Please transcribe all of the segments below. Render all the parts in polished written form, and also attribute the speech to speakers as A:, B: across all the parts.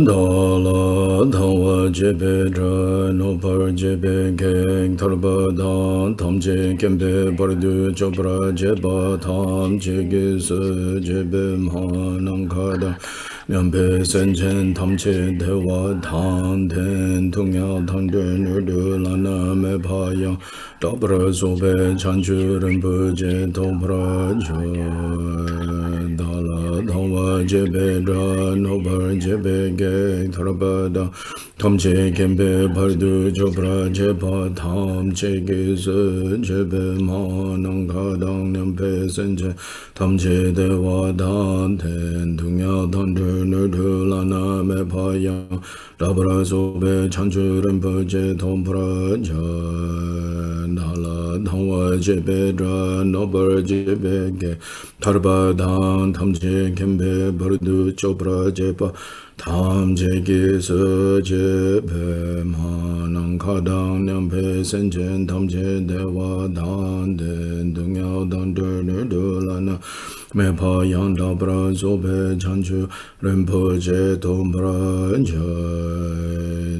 A: Dala Dhawa Jebe Dra Nopar Jebe Geng Tarba Dan Tam Je Kembe Bardu Chopra Jeba Tam Jege Se Jebe Mhanang Kada Nyambe Senchen Tam Che Dewa Tan Ten Tungya Tan Den Urdu Lana Me Payang Dabra Sobe Chanchu Rinpo Je Topra Jo Dala Dhawa Jebe Dra Nopar Jebe Geng Tarba Dan Tam Je Kembe Bardu Chopra Jeba Tam Jege Se Jebe Mhanang Kada Nyambe Senchen Tam Che Dewa Tan Ten Tungya Tan Den Urdu Lana Me Payang Dabra Sobe Chanchu Rinpo Je Topra Jo Dala Dhawa Jebe Dra Nopar Jebe Ge Tarba Dan Tam Je Kembe Bardu Chopra Jeba Tam Jege Se Jebe Mhanang Kadang Nyampe Senchen Tam Je Dewa Dan Den Tungya Dan Den Urdu Lana Me Payang Dabra Sobe Chanchu Rinpo Je Topra Jo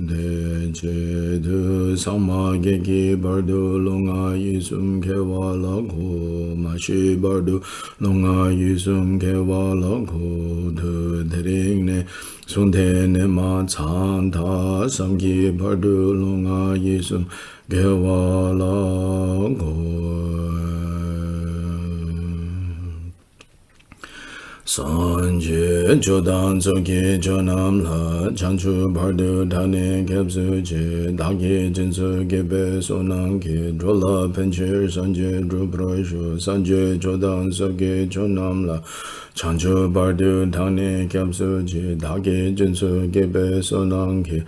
A: De Je Du Sama Geki Bardu Lunga Yisum Kewa Lakho Mashi Bardu Lunga Yisum Kewa Lakho Du Dering Ne Sunte Ne Ma Chan Ta Samgi Bardu Lunga Yisum Kewa Lakho Sanje Jodan Zogi Jonam La Chanchu Bardu Dhani Kepsu Je Dagi Jinsu Gebe Sonang Ki Drola Penchir Sanje Drubrashu Sanje Jodan Zogi Jonam La Chanchu Bardu Dhani Kepsu Je Dagi Jinsu Gebe Sonang Ki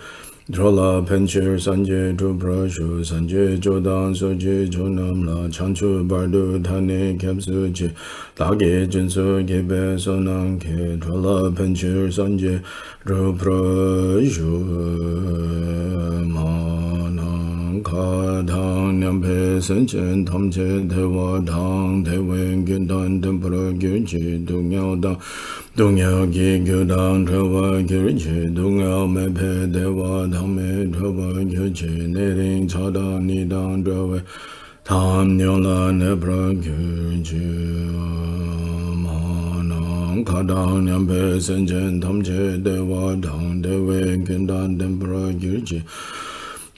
A: Drola Penchir Sanje Drubrashu Sanje Jodan Zogi Jonam La Chanchu Bardu Dhani Kepsu Je Dagi Jinsu Gebe Sonang Ki Drola Penchir Sanje Drubrashu Manang Kha Thang Nyam Pe Sen Chen Tham Che Te Wa Thang Te Wen Gyun Dan Tempura Gyun Chi Dung Yao Dang Dung Yao Gi Gyun Dang Te Wa Gyun Chi Dung Yao Me Pe Te Wa Thang Me Te Wa Gyun Chi Ne Ring Cha Dang Ni Dang Te We Tham Nyong La Ne Pra Gyun Chi Ma Nang Kha Dang Nyam Pe Sen Chen Tham Che Te Wa Thang Te Wen Gyun Dan Tempura Gyun Chi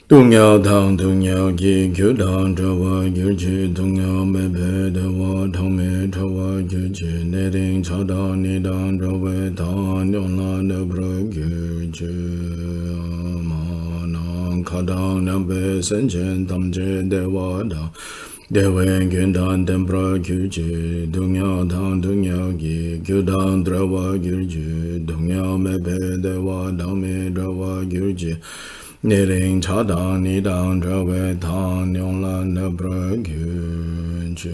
A: Dung Yao Tang Dung Yao Gi Gyu Dang Te Wa Gyu Chi Dung Yao Me Pe Te Wa Thang Me Te Wa Gyu Chi Ne Ring Cha Dang Ni Dang Te We Tang Nyong La Ne Pra Gyu Chi Ma Nang Kha Dang Nyam Pe Sen Chen Tham Che Te Wa Thang Te Wen Gyun Dan Tempura Gyu Chi Dung Yao Tang Dung Yao Gi Gyu Dang Te Wa Gyu Chi Dung Yao Me Pe Te Wa Thang Me Te Wa Gyu Chi Ne Ring Cha Dang Ni Dang Te We Tang Nyong La Ne Pra Gyu Chi.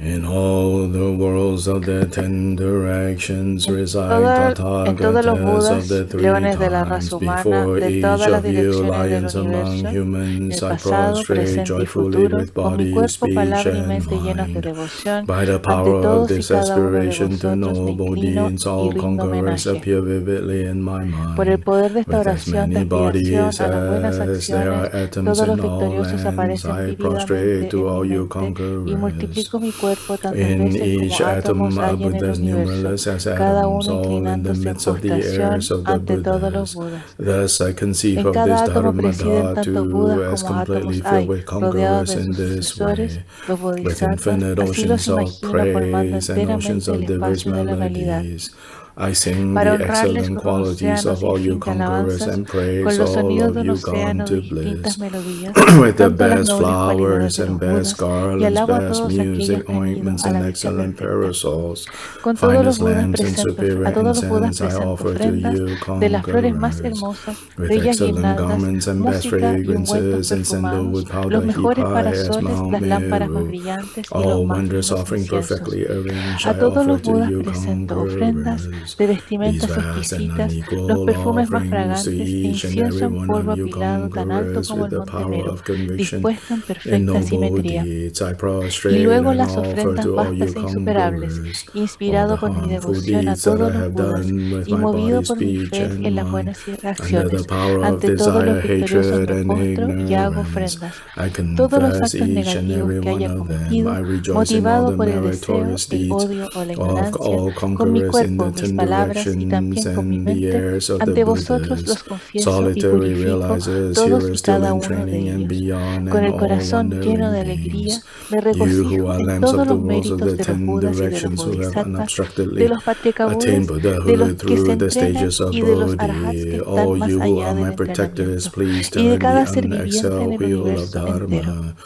A: In all the worlds of the ten directions reside
B: en todos los
A: Tathagatas
B: Budas,
A: of the three
B: leones de la
A: times.
B: raza humana,
A: Before
B: de
A: each
B: todas las
A: of you,
B: direcciones del
A: lions among
B: universo,
A: humans,
B: el
A: I
B: pasado,
A: prostrate
B: presente y
A: joyfully
B: futuro,
A: with
B: con mi
A: body,
B: cuerpo,
A: speech,
B: palabra y
A: and
B: mente llenos de
A: mind.
B: devoción,
A: By the
B: ante
A: power of
B: todos y
A: this
B: cada uno de
A: aspiration to
B: vosotros me
A: know Bodhi
B: inclino
A: and
B: y
A: all
B: rindo
A: conquerors
B: homenaje.
A: appear vividly in my
B: Por el
A: mind.
B: poder de esta
A: With as
B: oración de
A: many
B: aspiración
A: bodies
B: a las buenas
A: as there are
B: acciones,
A: atoms
B: todos los
A: in all
B: victoriosos
A: lands,
B: aparecen
A: I prostrate
B: vívidamente
A: to
B: en
A: all
B: mi
A: you
B: mente y
A: conquerors.
B: multiplico mi cuerpo tantas
A: In
B: veces
A: each
B: como
A: atom
B: átomos
A: are
B: hay en el
A: Buddhas
B: universo,
A: numberless as
B: cada
A: atoms,
B: uno
A: all in the
B: inclinándose en
A: midst of the heirs
B: postración
A: of the
B: ante todos los
A: Buddhas.
B: Budas.
A: Thus I conceive
B: En
A: of this
B: cada átomo
A: Dharma
B: presiden tanto Budas
A: Dhatu as
B: como
A: completely
B: átomos
A: filled
B: hay,
A: with
B: rodeados
A: conquerors
B: de
A: in
B: sus
A: this
B: sucesores,
A: way,
B: los
A: with
B: Bodhisattvas.
A: infinite
B: Así los
A: oceans of
B: imagino formando
A: praise and oceans
B: enteramente el
A: of diverse
B: espacio de la realidad.
A: melodies. I sing
B: Para
A: the
B: honrarles
A: excellent
B: con un
A: qualities
B: océano
A: of
B: sin
A: all you
B: fin de
A: conquerors
B: alabanzas,
A: and
B: con
A: praise
B: los
A: all
B: sonidos
A: of
B: de un
A: you gone
B: océano de
A: to
B: distintas
A: bliss.
B: melodías,
A: With the
B: canto las
A: best
B: nobles cualidades
A: flowers
B: de
A: and
B: los
A: best
B: Budas y
A: garlands,
B: alabo a
A: best
B: todos aquellos
A: music,
B: que han ido
A: ointments,
B: a
A: and
B: la visión
A: excellent
B: perfecta.
A: parasols,
B: Con todos los
A: finest
B: Budas
A: lamps and
B: presento,
A: superior
B: a todos los Budas
A: incense I
B: presento
A: offer to
B: ofrendas
A: you
B: de las flores más
A: conquerors.
B: hermosas,
A: With
B: bellas
A: excellent
B: guirnaldas,
A: garments and best
B: música y ungüentos
A: fragrances and
B: perfumados,
A: sandalwood
B: los
A: powder heap
B: mejores
A: high as
B: parasoles,
A: Mount
B: las lámparas más
A: Meru.
B: brillantes y los
A: All
B: más
A: wondrous
B: finos
A: offering
B: inciensos.
A: perfectly arranged
B: A
A: I
B: todos
A: offer
B: los
A: to
B: Budas
A: you
B: presento ofrendas
A: conquerors.
B: de
A: These
B: vestimentas
A: vast and
B: exquisitas, los
A: unequal
B: perfumes más
A: offerings to
B: fragantes e
A: each and
B: incienso
A: every
B: en
A: one of
B: polvo
A: you
B: apilado tan alto
A: conquerors
B: como
A: with
B: el
A: the
B: monte
A: power
B: Meru,
A: of conviction
B: dispuesto en
A: and
B: perfecta
A: noble
B: simetría.
A: deeds I
B: Y
A: prostrate
B: luego
A: and
B: las
A: offer
B: ofrendas
A: to all you
B: vastas e insuperables,
A: conquerors. All the
B: inspirado por mi
A: harmful
B: devoción a
A: deeds that
B: todos
A: I
B: los
A: have
B: Budas
A: done with
B: y
A: my
B: movido
A: body,
B: por mi
A: speech,
B: fe
A: and
B: en las
A: mind,
B: buenas
A: under the
B: acciones,
A: power of
B: ante todos los
A: desire,
B: victoriosos
A: hatred,
B: me
A: and
B: postro y hago
A: ignorance,
B: ofrendas.
A: I
B: Todos los
A: confess
B: actos
A: each and
B: negativos
A: every
B: que
A: one
B: haya
A: of them. I
B: cometido,
A: rejoice in all
B: motivado
A: the
B: por el deseo,
A: meritorious
B: el
A: deeds
B: odio o la
A: of
B: ignorancia,
A: all
B: con mi
A: conquerors in
B: cuerpo,
A: the
B: mis
A: ten
B: palabras y
A: directions
B: también con mi
A: and the
B: mente,
A: heirs of the
B: ante vosotros
A: Buddhas.
B: los confieso y
A: Solitary
B: purifico
A: realizers
B: todos
A: here
B: y
A: is still
B: cada
A: in
B: uno de
A: training and
B: ellos.
A: beyond,
B: Con
A: and
B: el
A: all
B: corazón lleno
A: wondering
B: de
A: beings.
B: alegría, me
A: You who
B: regocijo
A: are
B: en
A: lamps
B: todos
A: of the
B: los
A: worlds of
B: méritos
A: the
B: de los
A: ten
B: Budas y de los
A: directions who have
B: Bodhisattvas, de
A: unobstructedly
B: los
A: attained
B: Patrikabudas, de
A: Buddhahood
B: los que se
A: through the
B: entrenan
A: stages of
B: y de los Arhats que
A: Bodhi.
B: están
A: All
B: más
A: you who
B: allá
A: are
B: del
A: my protectors,
B: entrenamiento,
A: please
B: y de
A: turn the
B: cada ser viviente en
A: unexcelled
B: el
A: wheel of
B: universo entero.
A: Dharma.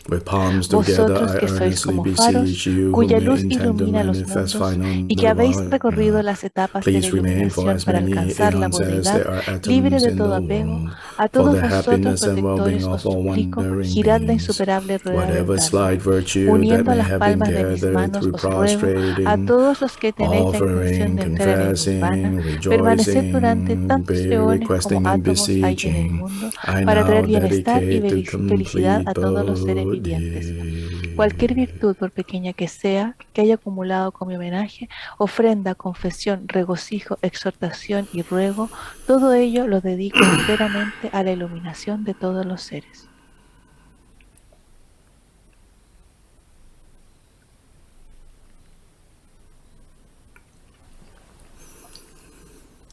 A: With palms together,
B: Vosotros
A: I
B: que sois
A: earnestly
B: como faros,
A: beseech you who
B: cuya
A: may
B: luz
A: intend to
B: ilumina los
A: manifest
B: mundos
A: final
B: y que habéis recorrido
A: nirvana.
B: las etapas de la
A: Please remain for
B: iluminación
A: as
B: para
A: many
B: alcanzar la
A: aeons as
B: bodhidad,
A: there are
B: libre
A: atoms
B: de
A: in
B: todo
A: the
B: apego,
A: world,
B: a
A: for
B: todos
A: the
B: vosotros
A: happiness and well-being
B: protectores os
A: of all
B: suplico,
A: wandering
B: girad la
A: beings.
B: insuperable rueda del
A: Whatever
B: Dharma.
A: slight virtue that
B: Uniendo
A: may
B: las
A: have been
B: palmas de mis
A: gathered
B: manos
A: through
B: os ruego, a
A: prostrating,
B: todos los que tenéis la intención
A: offering,
B: de entrar en Nirvana,
A: confessing,
B: permaneced durante
A: rejoicing,
B: tantos eones como
A: requesting and
B: átomos hay en el
A: beseeching,
B: mundo,
A: I
B: para traer
A: now
B: bienestar y
A: dedicate to
B: felicidad
A: complete
B: a todos los seres vivientes. Cualquier
A: Bodhi.
B: virtud, por pequeña que sea, que haya acumulado con mi homenaje, ofrenda, confesión, regocijo, exhortación y ruego, todo ello lo dedico enteramente a la iluminación de todos los seres.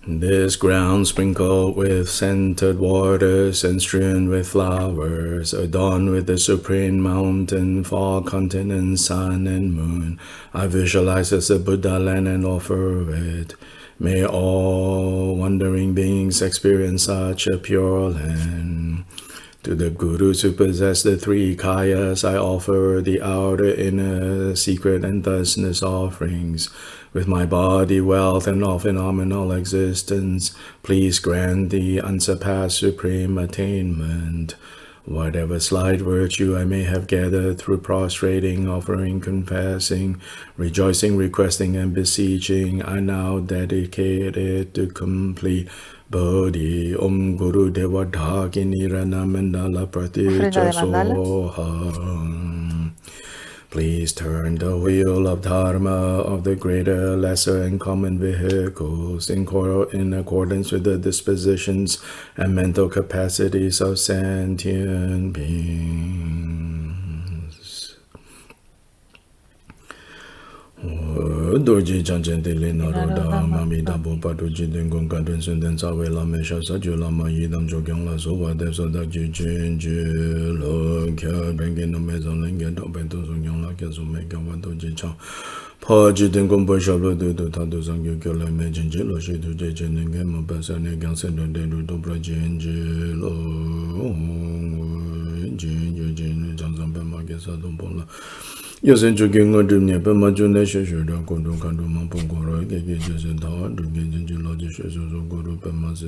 A: This ground sprinkled with scented waters and strewn with flowers, adorned with the supreme mountain, far continent, sun and moon, I visualize as a Buddha land and offer it. May all wandering beings experience such a pure land. To the Gurus who possess the three kayas, I offer the outer, inner, secret, and thusness offerings. With my body, wealth, and all phenomenal existence, please grant the unsurpassed supreme attainment. Whatever slight virtue I may have gathered through prostrating, offering, confessing, rejoicing, requesting, and beseeching, I now dedicate it to complete Bodhi. Om Guru Deva Dhagini Ranamandala
B: Ofrenda
A: Pratitya
B: de mandala.
A: Soha. Please turn the wheel of Dharma of the greater, lesser, and common vehicles in accordance with the dispositions and mental capacities of sentient beings. Dorji Chanchen Tili Naroda Mami Dabu Patuji Dingun Kadun Sunden Sawe Lame Shasa Julama Yidam Jogyang La Sowa Devso Dakji Jinji Lo Kya Bengi No Mezon Lengen Dok Bento Songyang La Kya Sumeka Wato Ji Chang Pa Ji Dingun Po Shablo Dudu Tatu Sangyu Kyo Le Me Jinji Lo Shi Tu Je Jen Nengen Mo Pesa Ne Gang Sen Don Den Du Dobra Jinji Lo Jinji Jinji Chang San Pe Ma Kya Sa Don Po La Yosen Jogging or Dunya, but Majune Shashu, Kondo Kandu Mampongoro, Jason Tower, Dugin Logic, Guru Pemase,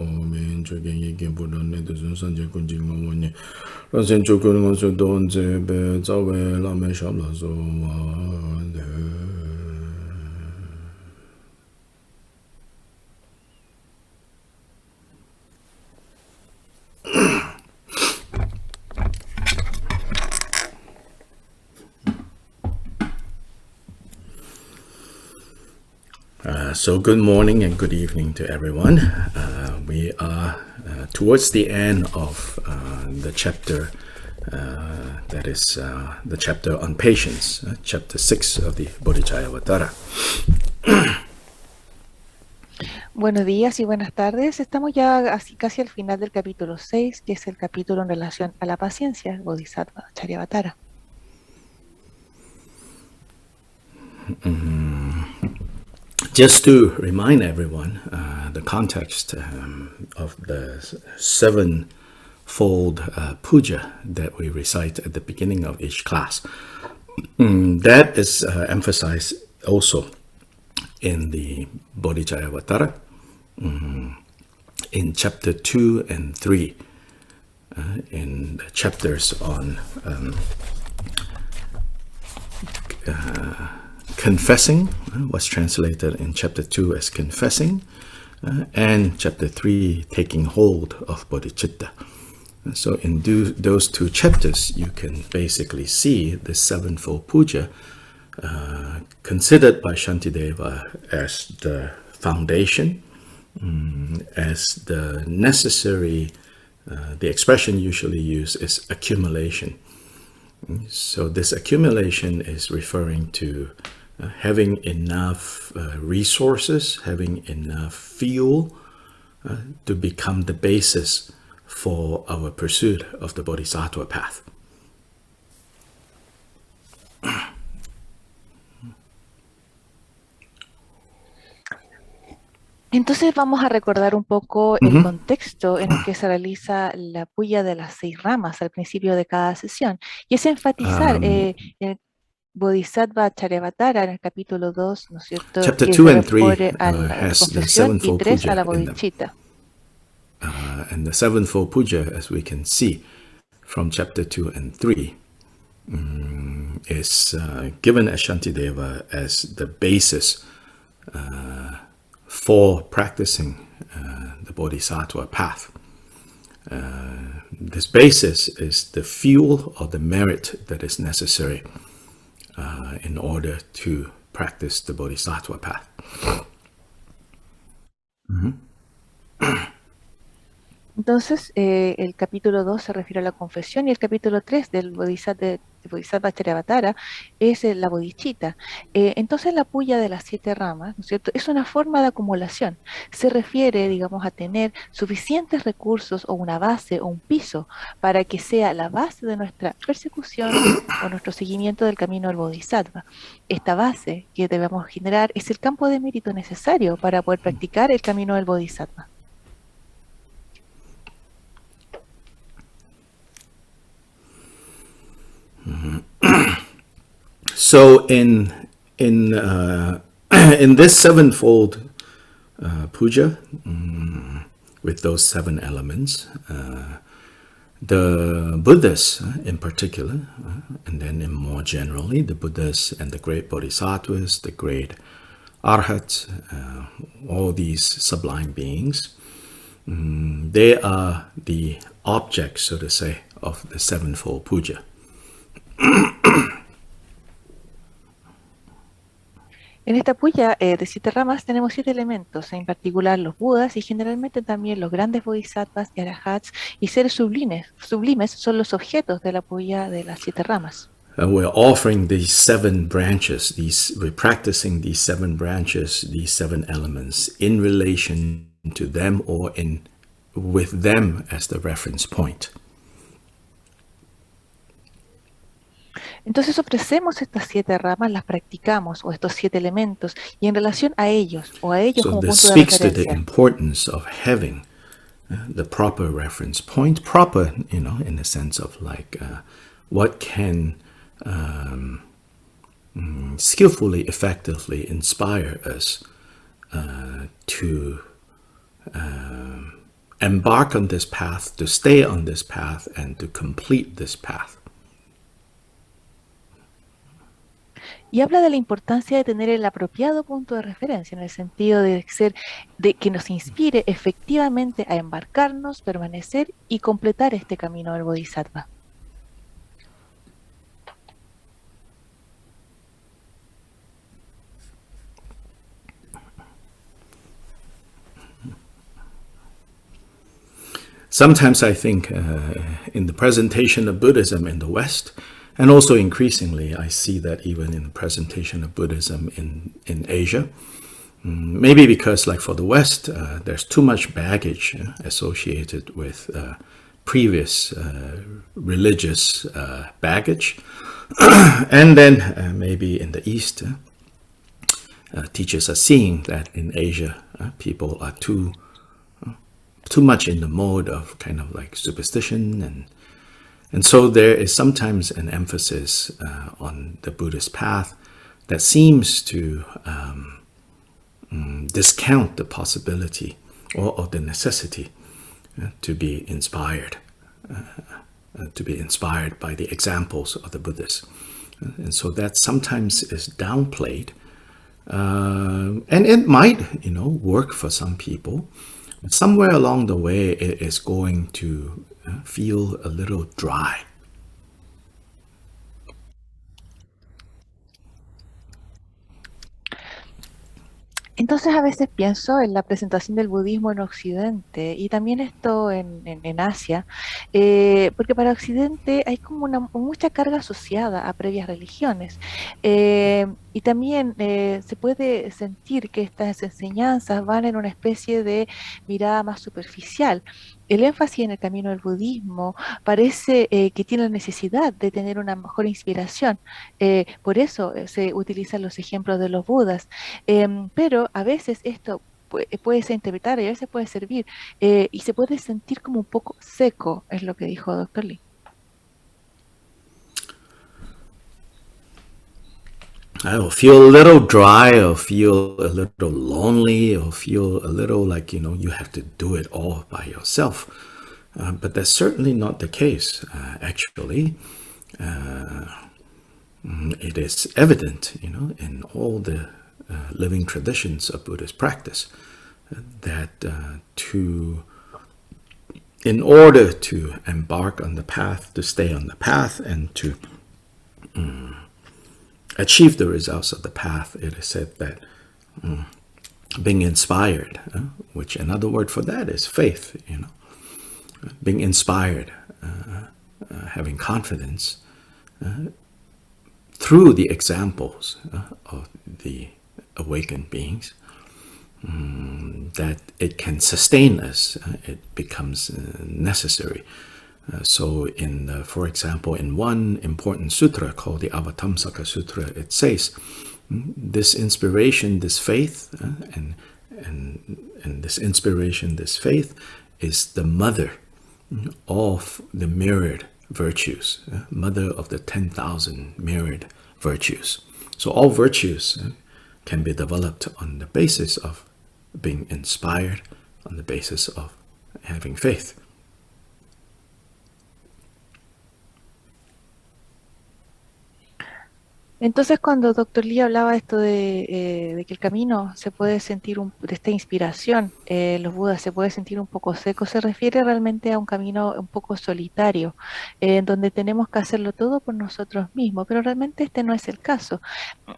A: Omen, Jogging, you can put on it as Sanja Kunjing Money. Rosen Chokun also don't say, but Zawe Lame Shabla so. So good morning and good evening to everyone. We are towards the end of the chapter that is the chapter on patience, chapter 6 of the Bodhicharyavatara.
B: Buenos días y buenas tardes. Estamos ya casi al final del capítulo 6, que es el capítulo en relación a la paciencia, Bodhisattva Charyavatara.
A: Just to remind everyone, the context of the sevenfold puja that we recite at the beginning of each class, that is emphasized also in the Bodhicharyavatara, in chapter 2 and 3, in the chapters on confessing, was translated in chapter 2 as confessing, and chapter 3 taking hold of bodhicitta. So in those two chapters, you can basically see the sevenfold puja considered by Shantideva as the foundation, as the necessary, the expression usually used is accumulation. So this accumulation is referring to having enough resources, having enough fuel to become the basis for our pursuit of the Bodhisattva path.
B: Entonces vamos a recordar un poco el contexto en el que se realiza la puya de las 6 ramas al principio de cada sesión. Y es enfatizar el Bodhisattva Charyavatara en el capítulo 2, ¿no es cierto?
A: Chapter
B: Que
A: 2
B: se
A: and 3
B: refiere a la
A: has the
B: confesión y
A: sevenfold
B: 3 a la
A: puja in them.
B: bodhicitta.
A: And the sevenfold puja, as we can see from chapter 2 and 3, is given as Shantideva as the basis for practicing the Bodhisattva path. This basis is the fuel or the merit that is necessary in order to practice the Bodhisattva path.
B: Entonces, el capítulo 2 se refiere a la confesión y el capítulo 3 del Bodhisattva Charyavatara es la bodhicitta. Entonces, la puya de las 7 ramas, ¿no es cierto?, es una forma de acumulación. Se refiere, digamos, a tener suficientes recursos o una base o un piso para que sea la base de nuestra persecución o nuestro seguimiento del camino del Bodhisattva. Esta base que debemos generar es el campo de mérito necesario para poder practicar el camino del Bodhisattva.
A: So in this sevenfold puja, with those 7 elements, The Buddhas in particular, and then more generally, the Buddhas and the great Bodhisattvas, the great Arhats, all these sublime beings, they are the objects, so to say, of the sevenfold puja.
B: En esta puya de 7 ramas tenemos 7 elementos, en particular los Budas y generalmente también los grandes Bodhisattvas y Arahats y seres sublimes son los objetos de la puya de las 7 ramas.
A: We're offering these 7 branches, we're practicing these 7 branches, these 7 elements in relation to them or with them as the reference point.
B: Entonces ofrecemos estas 7 ramas, las practicamos, o estos 7 elementos, y en relación a ellos, o a ellos
A: So
B: como
A: this
B: punto de
A: speaks to the
B: referencia.
A: importance of having the proper reference point, proper, in the sense of like what can skillfully, effectively inspire us to embark on this path, to stay on this path, and to complete this path.
B: Y habla de la importancia de tener el apropiado punto de referencia, en el sentido de que nos inspire efectivamente a embarcarnos, permanecer y completar este camino del Bodhisattva.
A: Sometimes I think in the presentation of Buddhism in the West, and also increasingly I see that even in the presentation of Buddhism in Asia, maybe because like for the West, there's too much baggage associated with previous religious baggage. And then maybe in the East, teachers are seeing that in Asia, people are too much in the mode of kind of like superstition, and so there is sometimes an emphasis on the Buddhist path that seems to discount the possibility or the necessity to be inspired by the examples of the Buddhas. And so that sometimes is downplayed, and it might, work for some people. Somewhere along the way, it is going to feel a little dry.
B: Entonces a veces pienso en la presentación del budismo en Occidente y también esto en Asia, porque para Occidente hay como mucha carga asociada a previas religiones. Y también se puede sentir que estas enseñanzas van en una especie de mirada más superficial. El énfasis en el camino del budismo parece que tiene la necesidad de tener una mejor inspiración. Por eso se utilizan los ejemplos de los Budas. Pero a veces esto puede ser interpretado y a veces puede servir y se puede sentir como un poco seco, es lo que dijo Dr. Lee.
A: I will feel a little dry, or feel a little lonely, or feel a little like, you have to do it all by yourself. But that's certainly not the case, actually. It is evident, in all the living traditions of Buddhist practice that in order to embark on the path, to stay on the path, and to achieve the results of the path, it is said that being inspired, which another word for that is faith, being inspired, having confidence through the examples of the awakened beings, that it can sustain us, it becomes necessary. So for example, in one important sutra called the Avatamsaka Sutra, it says, this inspiration, this faith, and this inspiration, this faith is the mother of the mirrored virtues, mother of the 10,000 mirrored virtues. So all virtues can be developed on the basis of being inspired, on the basis of having faith.
B: Entonces, cuando Doctor Lee hablaba esto de que el camino se puede sentir, de esta inspiración, los Budas se puede sentir un poco seco, se refiere realmente a un camino un poco solitario, en donde tenemos que hacerlo todo por nosotros mismos, pero realmente este no es el caso.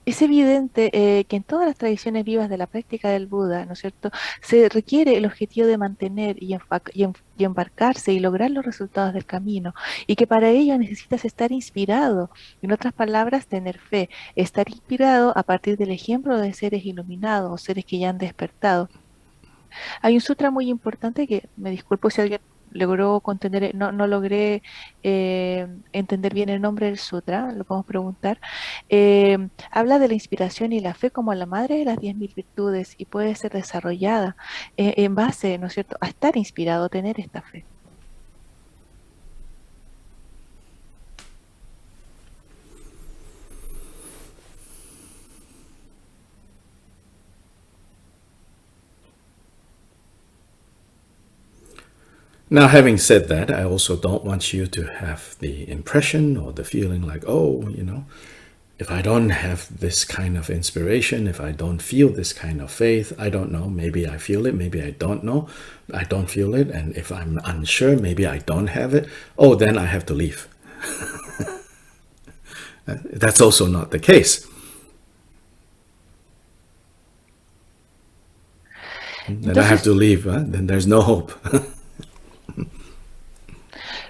B: Es evidente que en todas las tradiciones vivas de la práctica del Buda, ¿no es cierto?, se requiere el objetivo de mantener y embarcarse y lograr los resultados del camino, y que para ello necesitas estar inspirado, en otras palabras, tener fe, estar inspirado a partir del ejemplo de seres iluminados o seres que ya han despertado. Hay un sutra muy importante que, me disculpo si alguien logró contener, no logré entender bien el nombre del sutra, lo podemos preguntar. Habla de la inspiración y la fe como la madre de las 10.000 virtudes y puede ser desarrollada en base, ¿no es cierto?, a estar inspirado, a tener esta fe.
A: Now, having said that, I also don't want you to have the impression or the feeling like, oh, if I don't have this kind of inspiration, if I don't feel this kind of faith, I don't know, maybe I feel it, maybe I don't know, I don't feel it, and if I'm unsure, maybe I don't have it, oh, then I have to leave. That's also not the case. Then I have to leave, then there's no hope.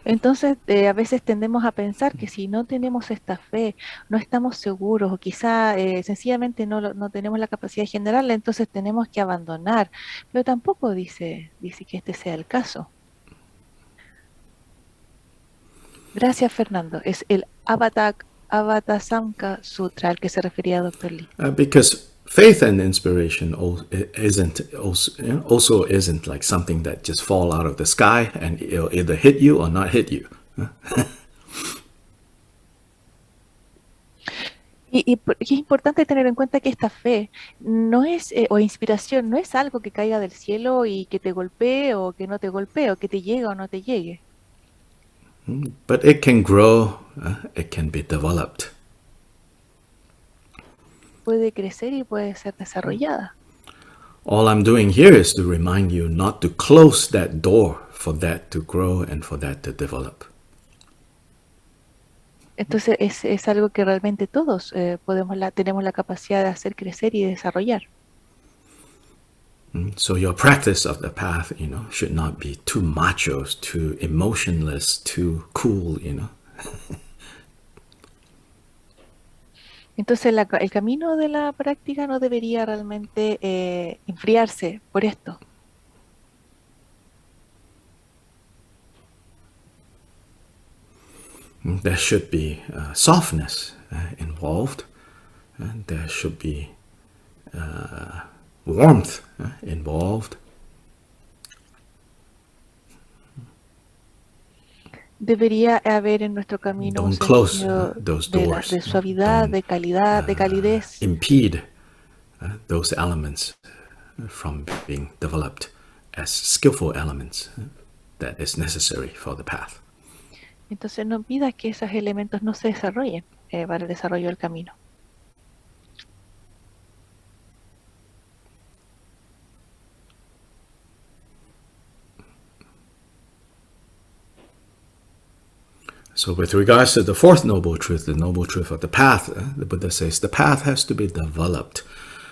B: Entonces, a veces tendemos a pensar que si no tenemos esta fe, no estamos seguros o quizá sencillamente no tenemos la capacidad de generarla, entonces tenemos que abandonar. Pero tampoco dice que este sea el caso. Gracias, Fernando. Es el Avatasanka Sutra al que se refería Dr. Lee.
A: Because faith and inspiration also isn't like something that just fall out of the sky and it'll either hit you or not hit you.
B: Y es importante tener en cuenta que esta fe no es, o inspiración, no es algo que caiga del cielo y que te golpee o que no te golpee, o que te llegue o no te llegue.
A: But it can grow, it can be developed.
B: Puede crecer y puede ser desarrollada.
A: All I'm doing here is to remind you not to close that door for that to grow and for that to develop.
B: Entonces es algo que realmente todos tenemos la capacidad de hacer crecer y desarrollar.
A: So your practice of the path, should not be too macho, too emotionless, too cool,
B: Entonces el camino de la práctica no debería realmente enfriarse por esto.
A: There should be softness involved. There should be warmth involved.
B: Debería haber en nuestro camino un sentido de suavidad, de calidad, de calidez.
A: Impede those elements from being developed as skillful elements that is necessary for the path.
B: Entonces no pidas que esos elementos no se desarrollen para el desarrollo del camino.
A: So with regards to the fourth noble truth, the noble truth of the path, the Buddha says the path has to be developed.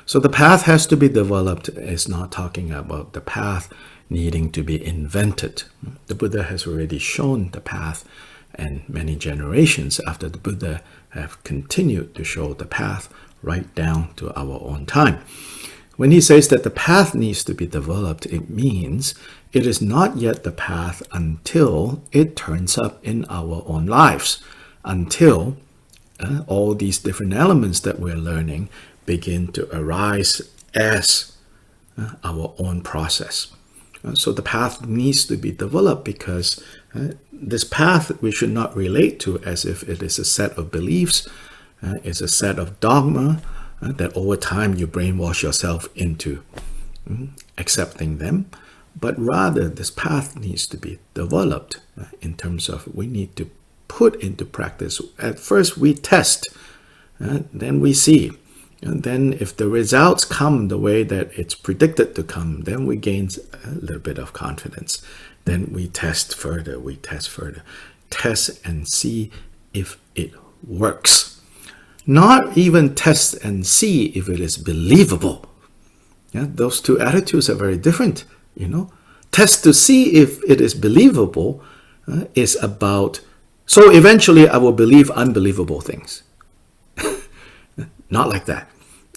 A: So the path has to be developed is not talking about the path needing to be invented. The Buddha has already shown the path, and many generations after the Buddha have continued to show the path right down to our own time. When he says that the path needs to be developed, it means it is not yet the path until it turns up in our own lives, until all these different elements that we're learning begin to arise as our own process. So the path needs to be developed because this path we should not relate to as if it is a set of beliefs, it's a set of dogma, that over time you brainwash yourself into accepting them, but rather this path needs to be developed in terms of we need to put into practice. At first we test then we see. And then if the results come the way that it's predicted to come, then we gain a little bit of confidence. Then we test further, test and see if it works. Not even test and see if it is believable. Yeah, those two attitudes are very different, Test to see if it is believable is about, so eventually I will believe unbelievable things. Not like that,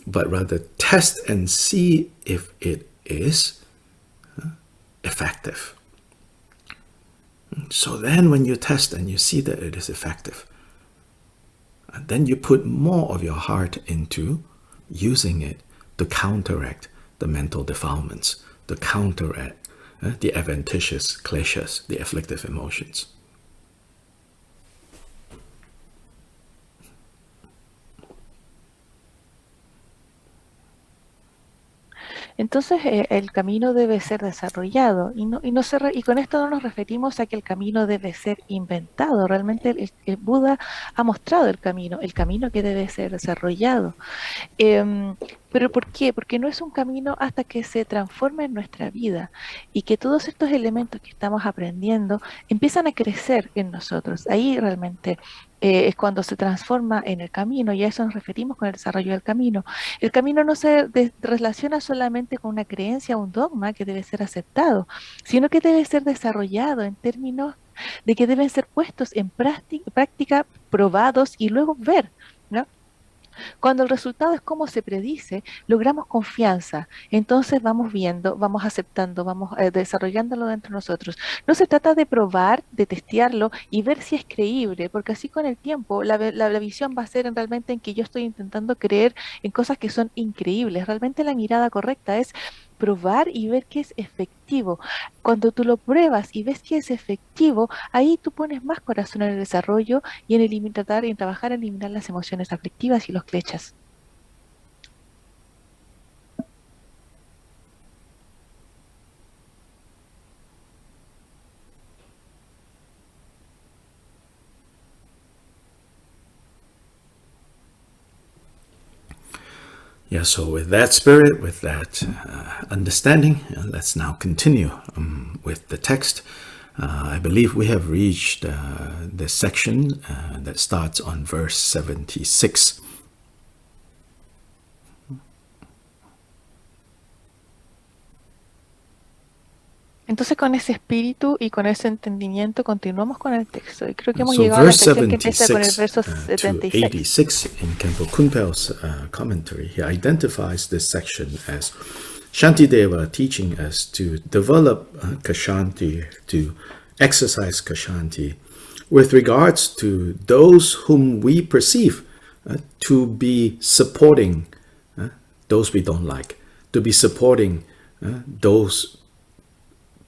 A: but rather test and see if it is effective. So then when you test and you see that it is effective, then you put more of your heart into using it to counteract the mental defilements, to counteract the adventitious kleshas, the afflictive emotions.
B: Entonces el camino debe ser desarrollado y con esto no nos referimos a que el camino debe ser inventado. Realmente el Buda ha mostrado el camino que debe ser desarrollado. ¿Pero por qué? Porque no es un camino hasta que se transforme en nuestra vida y que todos estos elementos que estamos aprendiendo empiezan a crecer en nosotros. Ahí realmente es cuando se transforma en el camino, y a eso nos referimos con el desarrollo del camino. El camino no se relaciona solamente con una creencia o un dogma que debe ser aceptado, sino que debe ser desarrollado en términos de que deben ser puestos en práctica, probados y luego ver, ¿no? Cuando el resultado es como se predice, logramos confianza. Entonces vamos viendo, vamos aceptando, vamos desarrollándolo dentro de nosotros. No se trata de probar, de testearlo y ver si es creíble, porque así con el tiempo la visión va a ser realmente en que yo estoy intentando creer en cosas que son increíbles. Realmente la mirada correcta es probar y ver que es efectivo. Cuando tú lo pruebas y ves que es efectivo, ahí tú pones más corazón en el desarrollo y en tratar y en trabajar en eliminar las emociones aflictivas y los kleshas.
A: Yeah, so with that spirit, with that understanding, let's now continue with the text. I believe we have reached the section that starts on verse 76.
B: Entonces con ese espíritu y con ese entendimiento continuamos con el texto. Y creo que hemos llegado a la sección que empieza con el verso 76.
A: 86 in Khenpo Kunpel's commentary, he identifies this section as Shantideva teaching us to develop Kshanti, to exercise Kshanti with regards to those whom we perceive to be supporting those we don't like, to be supporting those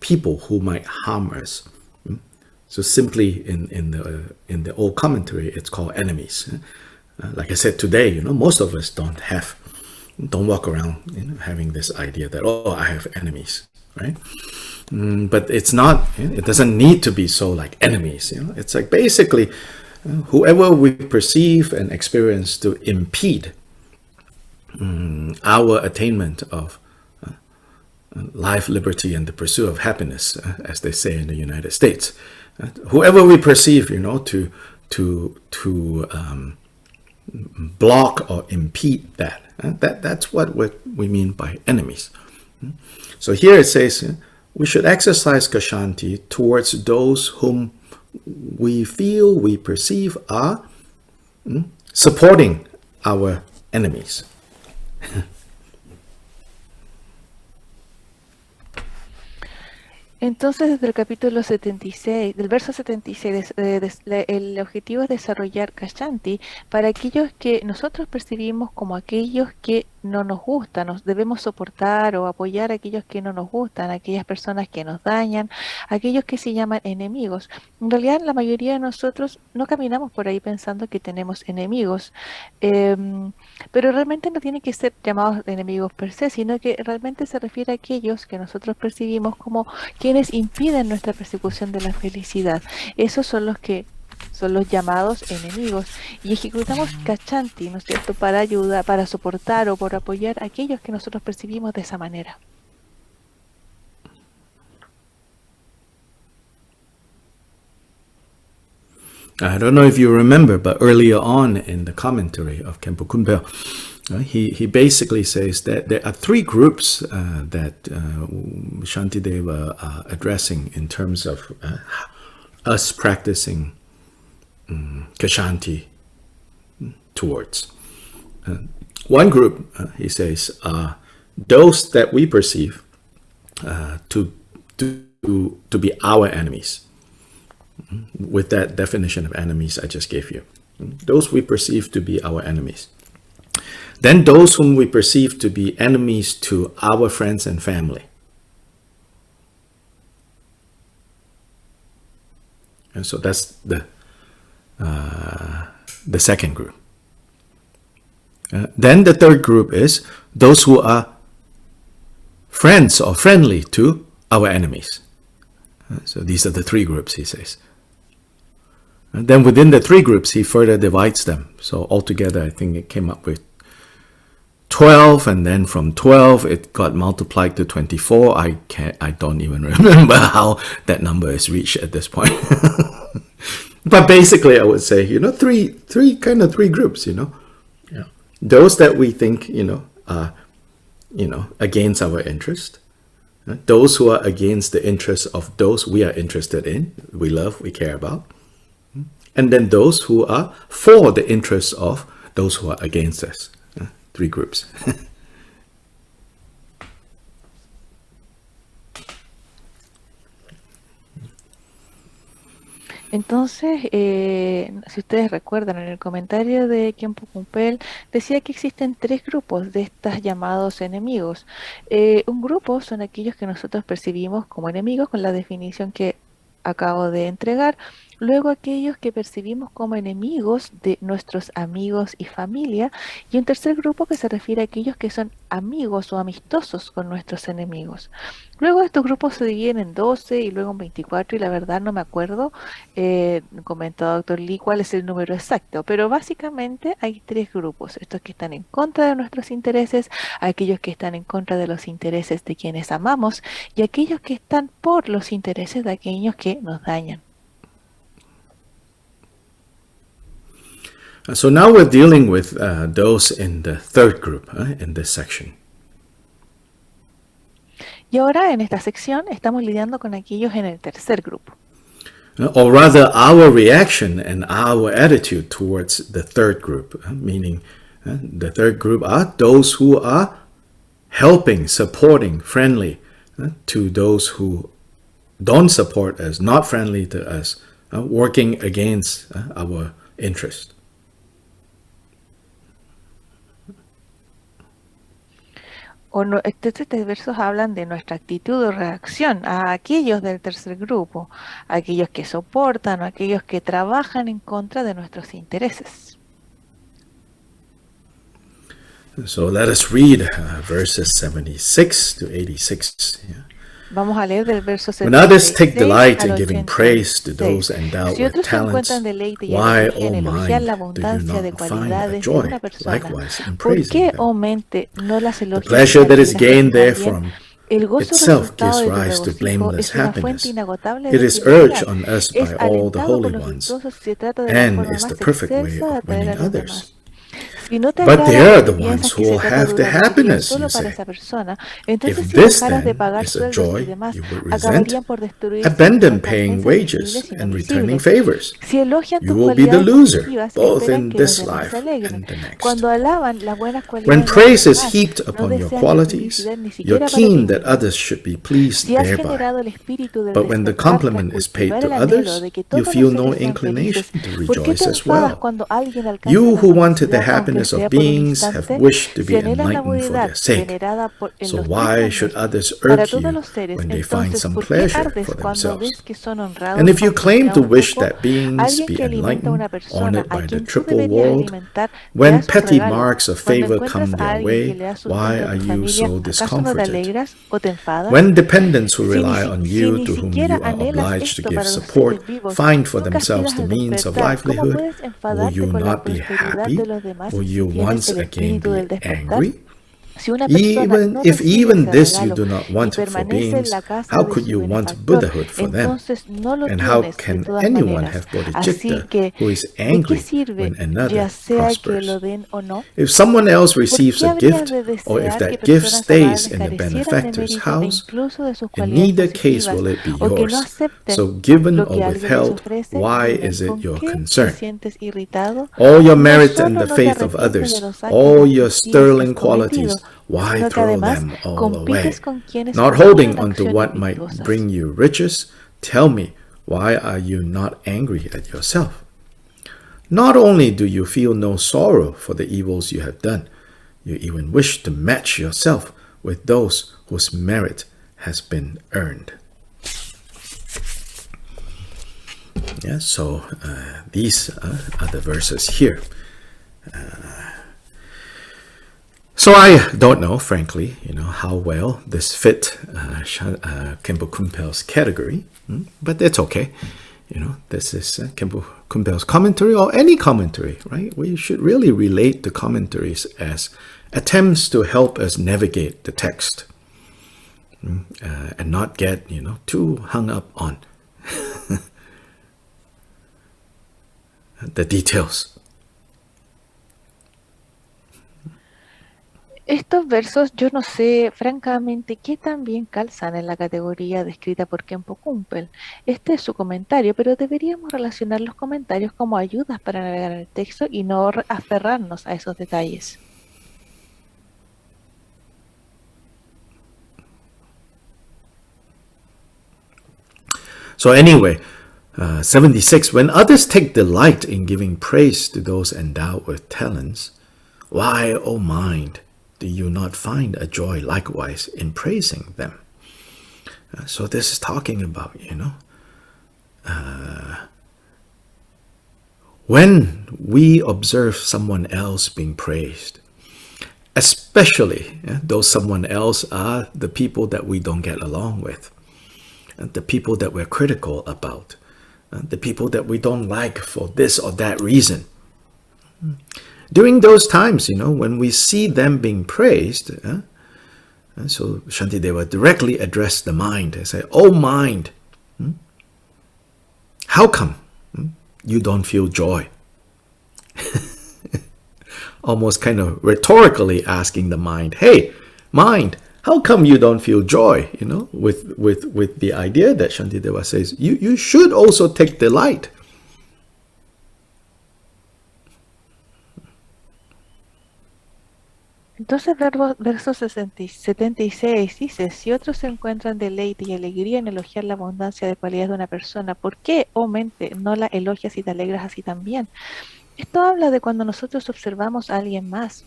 A: people who might harm us. So simply in the old commentary, it's called enemies. Like I said today, most of us don't walk around having this idea that, oh, I have enemies, right? But it's not, it doesn't need to be so like enemies. It's like basically whoever we perceive and experience to impede our attainment of life, liberty, and the pursuit of happiness, as they say in the United States. Whoever we perceive, to block or impede that, that's what we mean by enemies. So here it says we should exercise Kshanti towards those whom we feel, we perceive are supporting our enemies.
B: Entonces, desde el capítulo 76, del verso 76, el objetivo es desarrollar Kshanti para aquellos que nosotros percibimos como aquellos que no nos gustan. Nos debemos soportar o apoyar a aquellos que no nos gustan, a aquellas personas que nos dañan, aquellos que se llaman enemigos. En realidad, la mayoría de nosotros no caminamos por ahí pensando que tenemos enemigos, pero realmente no tienen que ser llamados enemigos per se, sino que realmente se refiere a aquellos que nosotros percibimos como quienes impiden nuestra persecución de la felicidad. Esos son los que son los llamados enemigos, y ejecutamos kachanti, ¿no es cierto?, para ayudar, para soportar o por apoyar a aquellos que nosotros percibimos de esa manera.
A: I don't know if you remember, but earlier on in the commentary of Khenpo Kumbel, he basically says that there are three groups that Shantideva are addressing in terms of us practicing Kashanti towards. One group, he says, are those that we perceive to be our enemies. With that definition of enemies I just gave you. Those we perceive to be our enemies. Then those whom we perceive to be enemies to our friends and family. And so that's the second group. Then the third group is those who are friends or friendly to our enemies. So these are the three groups, he says. And then within the three groups, he further divides them. So altogether, I think it came up with 12, and then from 12, it got multiplied to 24. I don't even remember how that number is reached at this point. But basically, I would say, three groups, Yeah. Those that we think, are, against our interest. Those who are against the interests of those we are interested in, we love, we care about. And then those who are for the interests of those who are against us. Three groups.
B: Entonces, si ustedes recuerdan, en el comentario de Khenpo Kumpel decía que existen tres grupos de estos llamados enemigos. Un grupo son aquellos que nosotros percibimos como enemigos con la definición que acabo de entregar. Luego aquellos que percibimos como enemigos de nuestros amigos y familia. Y un tercer grupo que se refiere a aquellos que son amigos o amistosos con nuestros enemigos. Luego estos grupos se dividen en 12 y luego en 24 y la verdad no me acuerdo, comentó Dr. Lee, cuál es el número exacto, pero básicamente hay tres grupos, estos que están en contra de nuestros intereses, aquellos que están en contra de los intereses de quienes amamos y aquellos que están por los intereses de aquellos que nos dañan.
A: So now we're dealing with those in the third group in this section.
B: Y ahora en esta sección estamos lidiando con aquellos en el tercer grupo.
A: Or rather, our reaction and our attitude towards the third group, meaning the third group are those who are helping, supporting, friendly to those who don't support us, not friendly to us, working against our interest.
B: Estos versos hablan de nuestra actitud o reacción a aquellos del tercer grupo, a aquellos que soportan o aquellos que trabajan en contra de nuestros intereses.
A: So let us read verses 76 to 86. Yeah.
B: Vamos a leer del verso 76
A: When others take delight in
B: al
A: giving
B: 86.
A: praise to those endowed
B: Si
A: with
B: otros
A: talents,
B: encuentran deleite y
A: why,
B: alegría en
A: O
B: elogiar la
A: mind, do you
B: abundancia de
A: not find a
B: cualidades de
A: joy
B: una persona,
A: likewise in
B: ¿por
A: praising
B: qué,
A: them?
B: oh mente, no las
A: The
B: elogias?
A: pleasure that is gained
B: también?
A: therefrom
B: El gozo
A: itself
B: resultado
A: gives
B: de tu
A: rise to
B: regocijo
A: blameless
B: es una
A: happiness.
B: fuente inagotable
A: It
B: de
A: is
B: felicidad.
A: urged on us by
B: Es
A: all the
B: alentado
A: holy
B: por los
A: ones,
B: virtuosos si se trata de la
A: and
B: forma
A: is the
B: más
A: perfect way
B: excelsa de
A: of
B: atraer
A: winning
B: a los
A: others.
B: demás. Si no te
A: But
B: agrada
A: they are
B: porque
A: the
B: piensas
A: ones
B: que
A: who
B: se
A: will
B: trata de
A: have the
B: una actividad
A: happiness,
B: solo
A: you
B: para
A: say.
B: esa persona, entonces
A: If
B: si
A: this
B: dejaras de
A: then
B: pagar
A: is a
B: sueldos y
A: joy
B: demás,
A: you would resent,
B: acabarían por destruirse
A: abandon
B: las
A: paying
B: recompensas
A: wages
B: visibles y no
A: and returning
B: visibles.
A: favors.
B: Si elogian
A: You
B: tus
A: will be the
B: cualidades
A: loser,
B: positivas,
A: both
B: esperan
A: in
B: que los
A: this
B: demás se
A: life
B: alegren.
A: and the next.
B: Cuando alaban las buenas
A: When
B: cualidades de los
A: praise is
B: demás,
A: heaped
B: no
A: upon your
B: desean tu
A: qualities,
B: felicidad ni
A: you're
B: siquiera para ti
A: keen that
B: mismo.
A: others should be pleased
B: Si has
A: thereby.
B: generado el espíritu del
A: But when the
B: despertar tras
A: compliment is paid
B: cultivar
A: to
B: el anhelo
A: others,
B: de que
A: you
B: todos
A: feel
B: los
A: no
B: seres sean felices,
A: inclination to
B: ¿por qué
A: rejoice
B: te
A: as
B: enfadas
A: well.
B: cuando alguien alcanza
A: You
B: la
A: who wanted the
B: felicidad aunque
A: happiness
B: sea
A: of
B: por un
A: beings have
B: instante,
A: wished to
B: si
A: be
B: anhelas la
A: enlightened for
B: bodedad
A: their sake.
B: venerada en
A: So
B: los
A: why
B: 30
A: should
B: años
A: others
B: para
A: irk
B: todos
A: you
B: los seres,
A: when they find
B: entonces,
A: some
B: ¿por qué
A: pleasure
B: ardes
A: for
B: cuando
A: themselves?
B: ves que son
A: And
B: honrados
A: if you claim
B: aunque
A: to
B: sea un
A: wish
B: poco?
A: that beings
B: Alguien
A: be
B: que alimenta a
A: enlightened,
B: una persona
A: honored
B: a
A: by the
B: quien tú
A: triple
B: deberías
A: world,
B: alimentar, te
A: when
B: das un
A: petty
B: regalo.
A: marks of
B: Cuando
A: favor
B: encuentras
A: come
B: a
A: their
B: alguien que
A: way,
B: le da
A: why
B: sustento a
A: are
B: tu
A: you
B: familia,
A: so
B: ¿acaso no te
A: discomforted?
B: alegras o te enfadas?
A: When dependents who
B: Si ni,
A: rely on
B: si
A: you,
B: ni
A: to whom
B: siquiera
A: you are
B: anhelas
A: obliged to
B: esto
A: give
B: para los
A: support,
B: seres vivos,
A: find for
B: tú
A: themselves
B: castigas
A: the
B: al
A: means of
B: despertar. ¿Cómo
A: livelihood,
B: puedes
A: will
B: enfadarte
A: you
B: con la
A: not be
B: prosperidad de
A: happy?
B: los demás
A: Will
B: si
A: you
B: tienes
A: once
B: el
A: again
B: espíritu
A: be
B: del despertar?
A: angry?
B: Si una persona no
A: If
B: recibe
A: even
B: ese
A: this you
B: regalo
A: do not
B: y
A: want for
B: permanece en
A: beings,
B: la casa
A: how
B: de
A: could
B: su
A: you want
B: benefactor,
A: Buddhahood for them?
B: entonces no lo
A: And how
B: tienes de
A: can
B: todas
A: anyone
B: maneras.
A: have
B: Así
A: Bodhicitta
B: que,
A: who is
B: ¿de qué
A: angry
B: sirve,
A: when
B: ya
A: another
B: sea que lo
A: prospers?
B: den o no?
A: If someone else
B: ¿Por
A: receives
B: qué
A: a
B: habrías
A: gift,
B: de
A: or if
B: desear que
A: that gift
B: personas
A: stays
B: amables
A: in the
B: carecieran de
A: benefactor's
B: mérito e
A: house,
B: incluso de sus
A: in
B: cualidades
A: neither case
B: positivas,
A: will it be
B: o que no
A: yours.
B: acepten
A: So given
B: lo
A: or
B: que alguien les
A: withheld,
B: ofrece?
A: why
B: Dime,
A: is it
B: ¿con
A: your
B: qué te
A: concern?
B: sientes irritado?
A: All your
B: No
A: merit and
B: solo
A: the
B: no te
A: faith of
B: arrepientes de
A: others,
B: los actos
A: all your
B: destructivos que has
A: sterling
B: cometido,
A: qualities, why
B: sino que
A: throw
B: además
A: them all
B: compites
A: away?
B: con quienes
A: Not
B: formulan
A: holding on to
B: acciones
A: what might
B: virtuosas.
A: bring you riches, tell me, why are you not angry at yourself? Not only do you feel no sorrow for the evils you have done, you even wish to match yourself with those whose merit has been earned. Yeah, so these are the verses here. So I don't know, frankly, how well this fit Khenpo Kumpel's category, but it's okay. This is Khenpo Kumpel's commentary, or any commentary, right? We should really relate the commentaries as attempts to help us navigate the text and not get, too hung up on the details.
B: Estos versos yo no sé francamente qué tan bien calzan en la categoría descrita por Khenpo Kumpel. Este es su comentario, pero deberíamos relacionar los comentarios como ayudas para navegar en el texto y no aferrarnos a esos detalles.
A: So anyway, 76, when others take delight in giving praise to those endowed with talents, why, O mind, do you not find a joy likewise in praising them? So this is talking about, when we observe someone else being praised, especially though someone else are the people that we don't get along with, the people that we're critical about, the people that we don't like for this or that reason. During those times, when we see them being praised, so Shantideva directly addressed the mind and said, "Oh mind, how come you don't feel joy?" Almost kind of rhetorically asking the mind, "Hey, mind, how come you don't feel joy?" With the idea that Shantideva says, you should also take delight.
B: Entonces, verso 76 dice, si otros encuentran deleite y alegría en elogiar la abundancia de cualidades de una persona, ¿por qué, oh mente, no la elogias y te alegras así también? Esto habla de cuando nosotros observamos a alguien más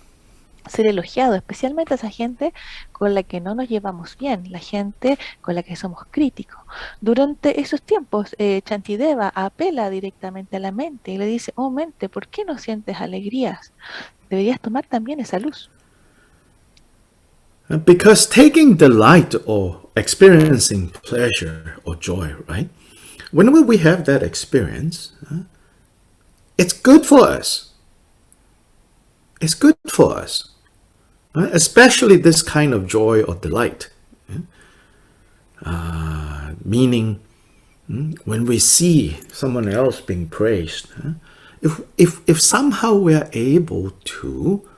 B: ser elogiado, especialmente a esa gente con la que no nos llevamos bien, la gente con la que somos críticos. Durante esos tiempos, Shantideva apela directamente a la mente y le dice, oh mente, ¿por qué no sientes alegrías? Deberías tomar también esa luz.
A: Because taking delight or experiencing pleasure or joy, right? Whenever we have that experience, it's good for us. It's good for us. Especially this kind of joy or delight. Meaning, when we see someone else being praised, if somehow we are able to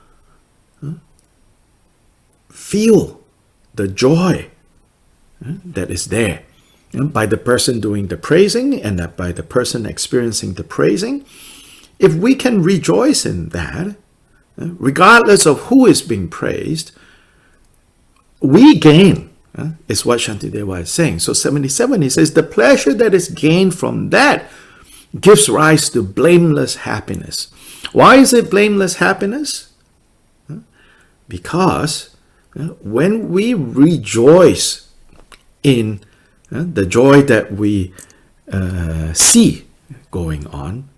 A: feel the joy that is there by the person doing the praising and by the person experiencing the praising, if we can rejoice in that, regardless of who is being praised, we gain, is what Shantideva is saying. So 77, he says, the pleasure that is gained from that gives rise to blameless happiness. Why is it blameless happiness? Because when we rejoice in the joy that we see going on,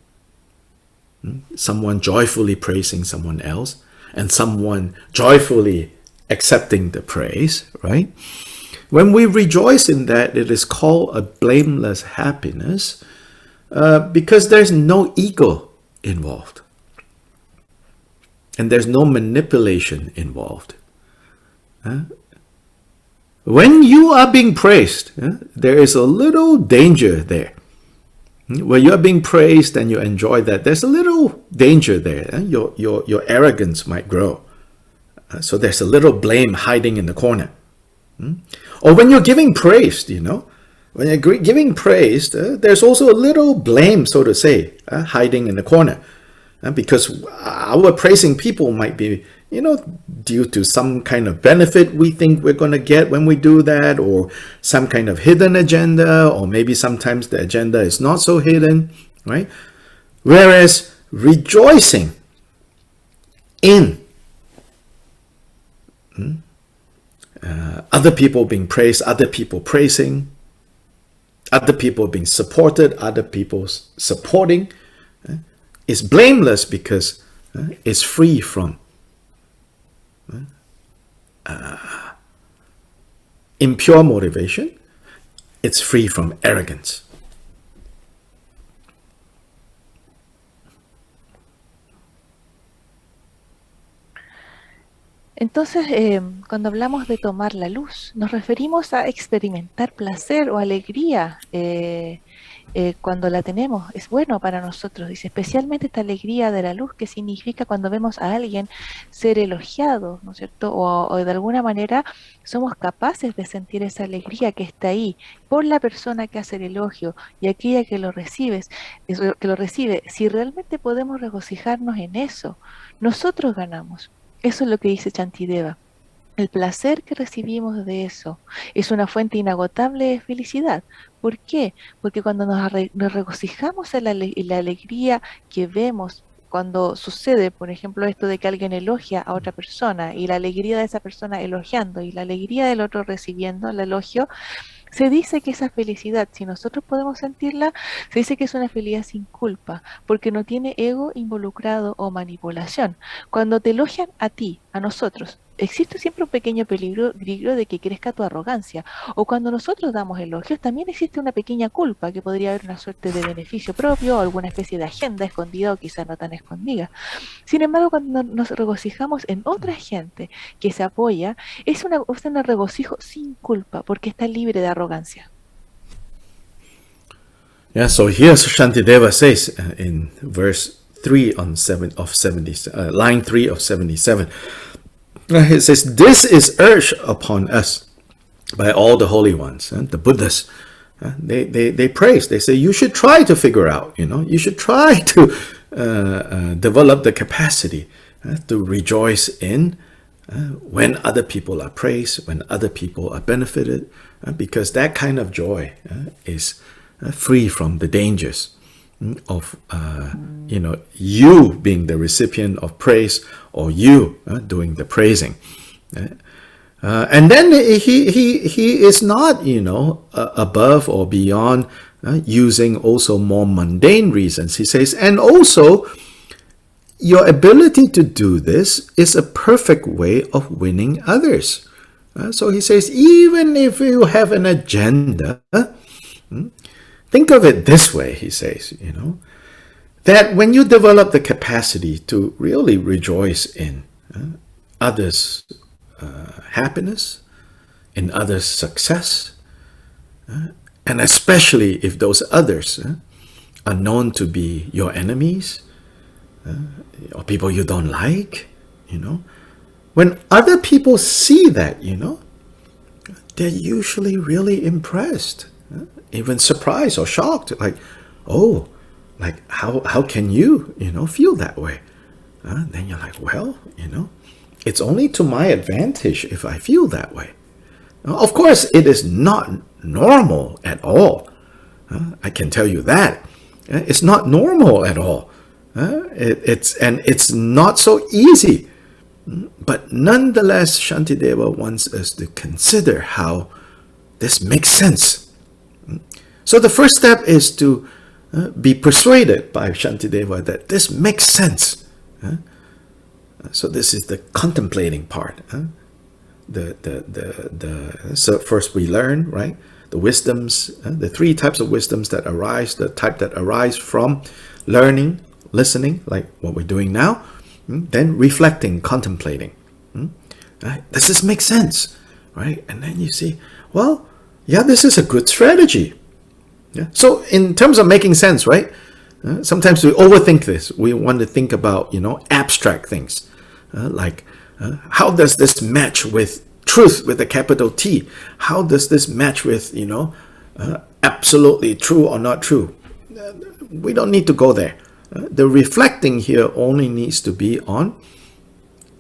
A: someone joyfully praising someone else, and someone joyfully accepting the praise, right? When we rejoice in that, it is called a blameless happiness because there's no ego involved. And there's no manipulation involved. When you are being praised, there is a little danger there. When you are being praised and you enjoy that, there's a little danger there. Your arrogance might grow. So there's a little blame hiding in the corner. Or when you're giving praise, when you're giving praise, there's also a little blame, so to say, hiding in the corner. Because our praising people might be, due to some kind of benefit we think we're going to get when we do that, or some kind of hidden agenda, or maybe sometimes the agenda is not so hidden, right? Whereas rejoicing in other people being praised, other people praising, other people being supported, other people supporting, is blameless because it's free from impure motivation. It's free from arrogance.
B: Entonces, cuando hablamos de tomar la luz, nos referimos a experimentar placer o alegría cuando la tenemos. Es bueno para nosotros, dice, especialmente esta alegría de la luz, que significa cuando vemos a alguien ser elogiado, ¿no es cierto? O de alguna manera somos capaces de sentir esa alegría que está ahí por la persona que hace el elogio y aquella que lo recibe. Si realmente podemos regocijarnos en eso, nosotros ganamos. Eso es lo que dice Shantideva. El placer que recibimos de eso es una fuente inagotable de felicidad. ¿Por qué? Porque cuando nos regocijamos en la alegría que vemos cuando sucede, por ejemplo, esto de que alguien elogia a otra persona y la alegría de esa persona elogiando y la alegría del otro recibiendo el elogio, se dice que esa felicidad, si nosotros podemos sentirla, se dice que es una felicidad sin culpa, porque no tiene ego involucrado o manipulación. Cuando te elogian a ti, a nosotros, existe siempre un pequeño peligro de que crezca tu arrogancia. O cuando nosotros damos elogios, también existe una pequeña culpa, que podría haber una suerte de beneficio propio o alguna especie de agenda escondida o quizá no tan escondida. Sin embargo, cuando nos regocijamos en otra gente que se apoya, es un regocijo sin culpa, porque está libre de arrogancia.
A: Yeah, so here's Shantideva says in verse 3 of 70, line 3 of 77. It says, this is urged upon us by all the holy ones, the Buddhas. They praise, they say, you should try to figure out, you should try to develop the capacity to rejoice in when other people are praised, when other people are benefited, because that kind of joy is free from the dangers of you being the recipient of praise or you doing the praising. And then he is not above or beyond using also more mundane reasons. He says, and also your ability to do this is a perfect way of winning others. So he says, even if you have an agenda, think of it this way, he says, that when you develop the capacity to really rejoice in others' happiness, in others' success, and especially if those others are known to be your enemies, or people you don't like, when other people see that, they're usually really impressed, even surprised or shocked, like, oh, like how can you, feel that way? Then you're like, well, it's only to my advantage if I feel that way. Of course, it is not normal at all. I can tell you that. It's not normal at all It's not so easy. But nonetheless, Shantideva wants us to consider how this makes sense. So the first step is to be persuaded by Shantideva that this makes sense. So this is the contemplating part. So first we learn, right, the wisdoms, the three types of wisdoms that arise, the type that arise from learning, listening, like what we're doing now, then reflecting, contemplating. Does this make sense, right? And then you see, well, yeah, this is a good strategy. Yeah. So in terms of making sense, right? Sometimes we overthink this. We want to think about, abstract things, like how does this match with truth with a capital T? How does this match with, absolutely true or not true? We don't need to go there. The reflecting here only needs to be on,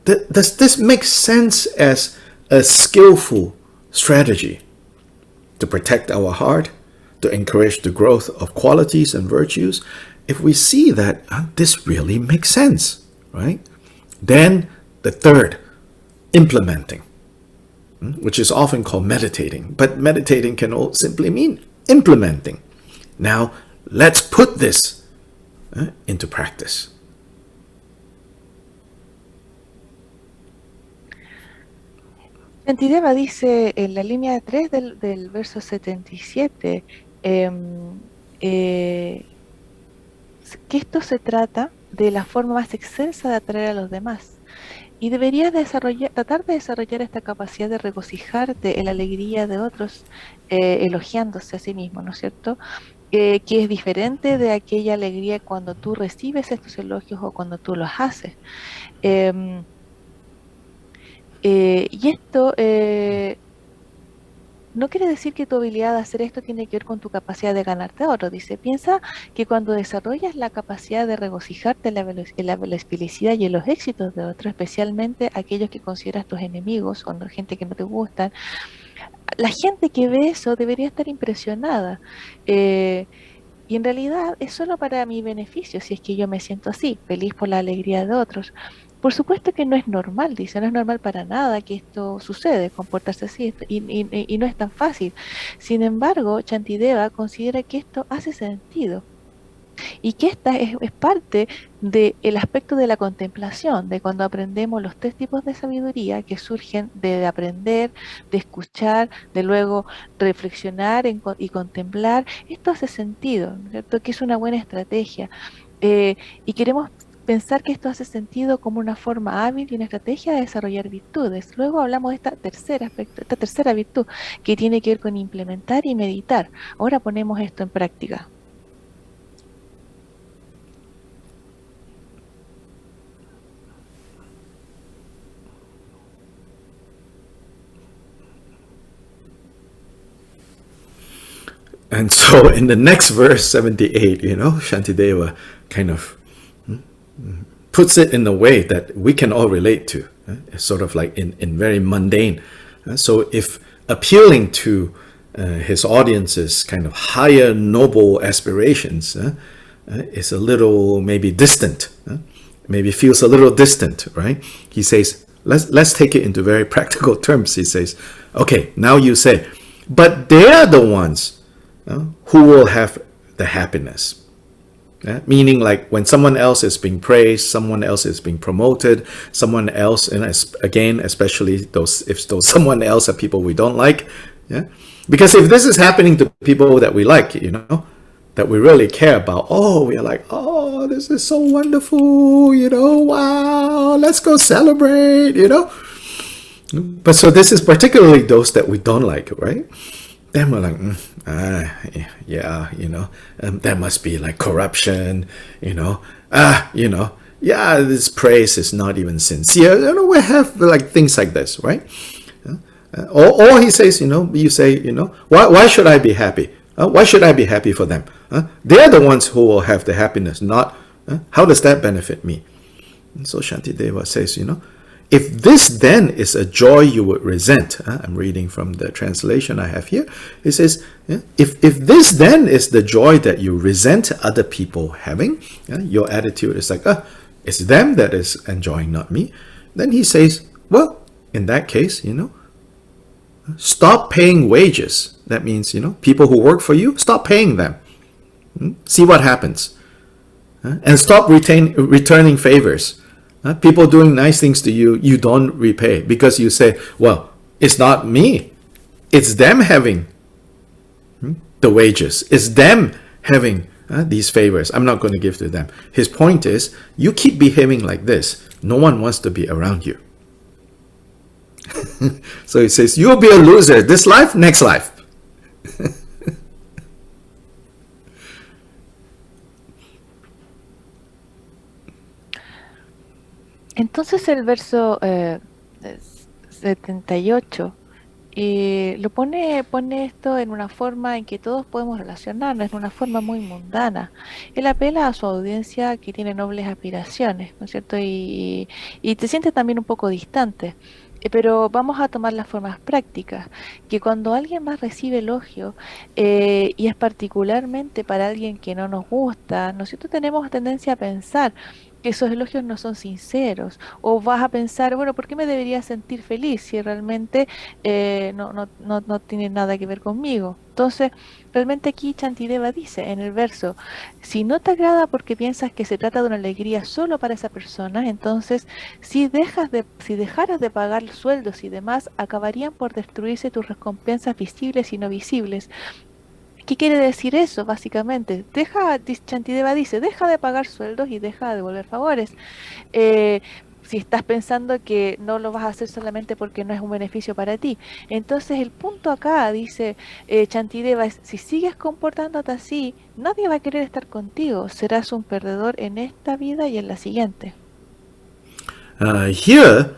A: does this make sense as a skillful strategy to protect our heart, to encourage the growth of qualities and virtues? If we see that this really makes sense, right? Then the third, implementing, which is often called meditating. But meditating can all simply mean implementing. Now, let's put this into practice.
B: Shantideva dice en la línea 3 del verso 77 que esto se trata de la forma más excelsa de atraer a los demás. Y deberías tratar de desarrollar esta capacidad de regocijarte en la alegría de otros, elogiándose a sí mismo, ¿no es cierto? Que es diferente de aquella alegría cuando tú recibes estos elogios o cuando tú los haces. Y esto no quiere decir que tu habilidad de hacer esto tiene que ver con tu capacidad de ganarte a otro. Dice, piensa que cuando desarrollas la capacidad de regocijarte en la felicidad y en los éxitos de otros, especialmente aquellos que consideras tus enemigos o gente que no te gustan, la gente que ve eso debería estar impresionada. Y en realidad es solo para mi beneficio si es que yo me siento así, feliz por la alegría de otros. Por supuesto que no es normal, dice, no es normal para nada que esto sucede, comportarse así, y no es tan fácil. Sin embargo, Shantideva considera que esto hace sentido y que esta es parte del aspecto de la contemplación, de cuando aprendemos los tres tipos de sabiduría que surgen de aprender, de escuchar, de luego reflexionar y contemplar. Esto hace sentido, ¿cierto? Que es una buena estrategia. Y queremos pensar que esto hace sentido como una forma hábil y una estrategia de desarrollar virtudes. Luego hablamos de esta tercera virtud, que tiene que ver con implementar y meditar. Ahora ponemos esto en práctica.
A: And so in the next verse, 78, Shantideva kind of puts it in a way that we can all relate to. It's sort of like in very mundane. So if appealing to his audience's kind of higher noble aspirations is a little maybe distant, maybe feels a little distant, right? He says, let's take it into very practical terms. He says, okay, now you say, but they're the ones who will have the happiness. Meaning like when someone else is being praised, someone else is being promoted, someone else, and again, especially if those someone else are people we don't like. Because if this is happening to people that we like, that we really care about, we are like, oh, this is so wonderful, wow, let's go celebrate, But so this is particularly those that we don't like, right? Then we're like, there must be like corruption, this praise is not even sincere. We have like things like this, right? Or he says, you say, why should I be happy? Why should I be happy for them? They're the ones who will have the happiness, not how does that benefit me? And so Shantideva says, If this then is a joy you would resent, I'm reading from the translation I have here. It says, if this then is the joy that you resent other people having, your attitude is like, it's them that is enjoying, not me. Then he says, well, in that case, stop paying wages. That means, people who work for you, stop paying them. See what happens. And stop returning favors. People doing nice things to you, you don't repay because you say, well, it's not me. It's them having the wages. It's them having these favors. I'm not going to give to them. His point is, you keep behaving like this. No one wants to be around you. So he says, you'll be a loser this life, next life.
B: Entonces el verso 78 pone esto en una forma en que todos podemos relacionarnos, en una forma muy mundana. Él apela a su audiencia que tiene nobles aspiraciones, ¿no es cierto? Y te sientes también un poco distante. Pero vamos a tomar las formas prácticas, que cuando alguien más recibe elogio, y es particularmente para alguien que no nos gusta, ¿no es cierto? Tenemos tendencia a pensar que esos elogios no son sinceros, o vas a pensar, bueno, ¿por qué me debería sentir feliz si realmente no tiene nada que ver conmigo? Entonces, realmente aquí Shantideva dice en el verso, si no te agrada porque piensas que se trata de una alegría solo para esa persona, entonces si dejaras de pagar sueldos y demás, acabarían por destruirse tus recompensas visibles y no visibles. ¿Qué quiere decir eso, básicamente? Shantideva dice, deja de pagar sueldos y deja de devolver favores. Si estás pensando que no lo vas a hacer solamente porque no es un beneficio para ti. Entonces el punto acá, dice Shantideva, es, si sigues comportándote así, nadie va a querer estar contigo. Serás un perdedor en esta vida y en la siguiente.
A: Here,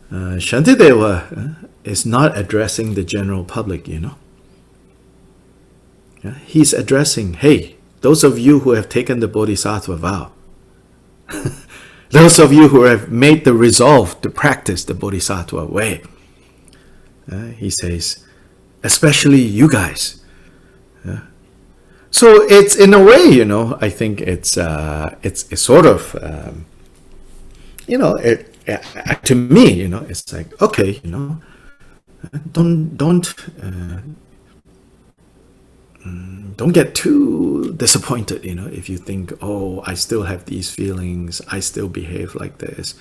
A: Shantideva is not addressing the general public, He's addressing, hey, those of you who have taken the Bodhisattva vow, those of you who have made the resolve to practice the Bodhisattva way, he says, especially you guys. So it's in a way, I think it's sort of, to me, it's like, okay, don't get too disappointed, if you think, oh, I still have these feelings, I still behave like this.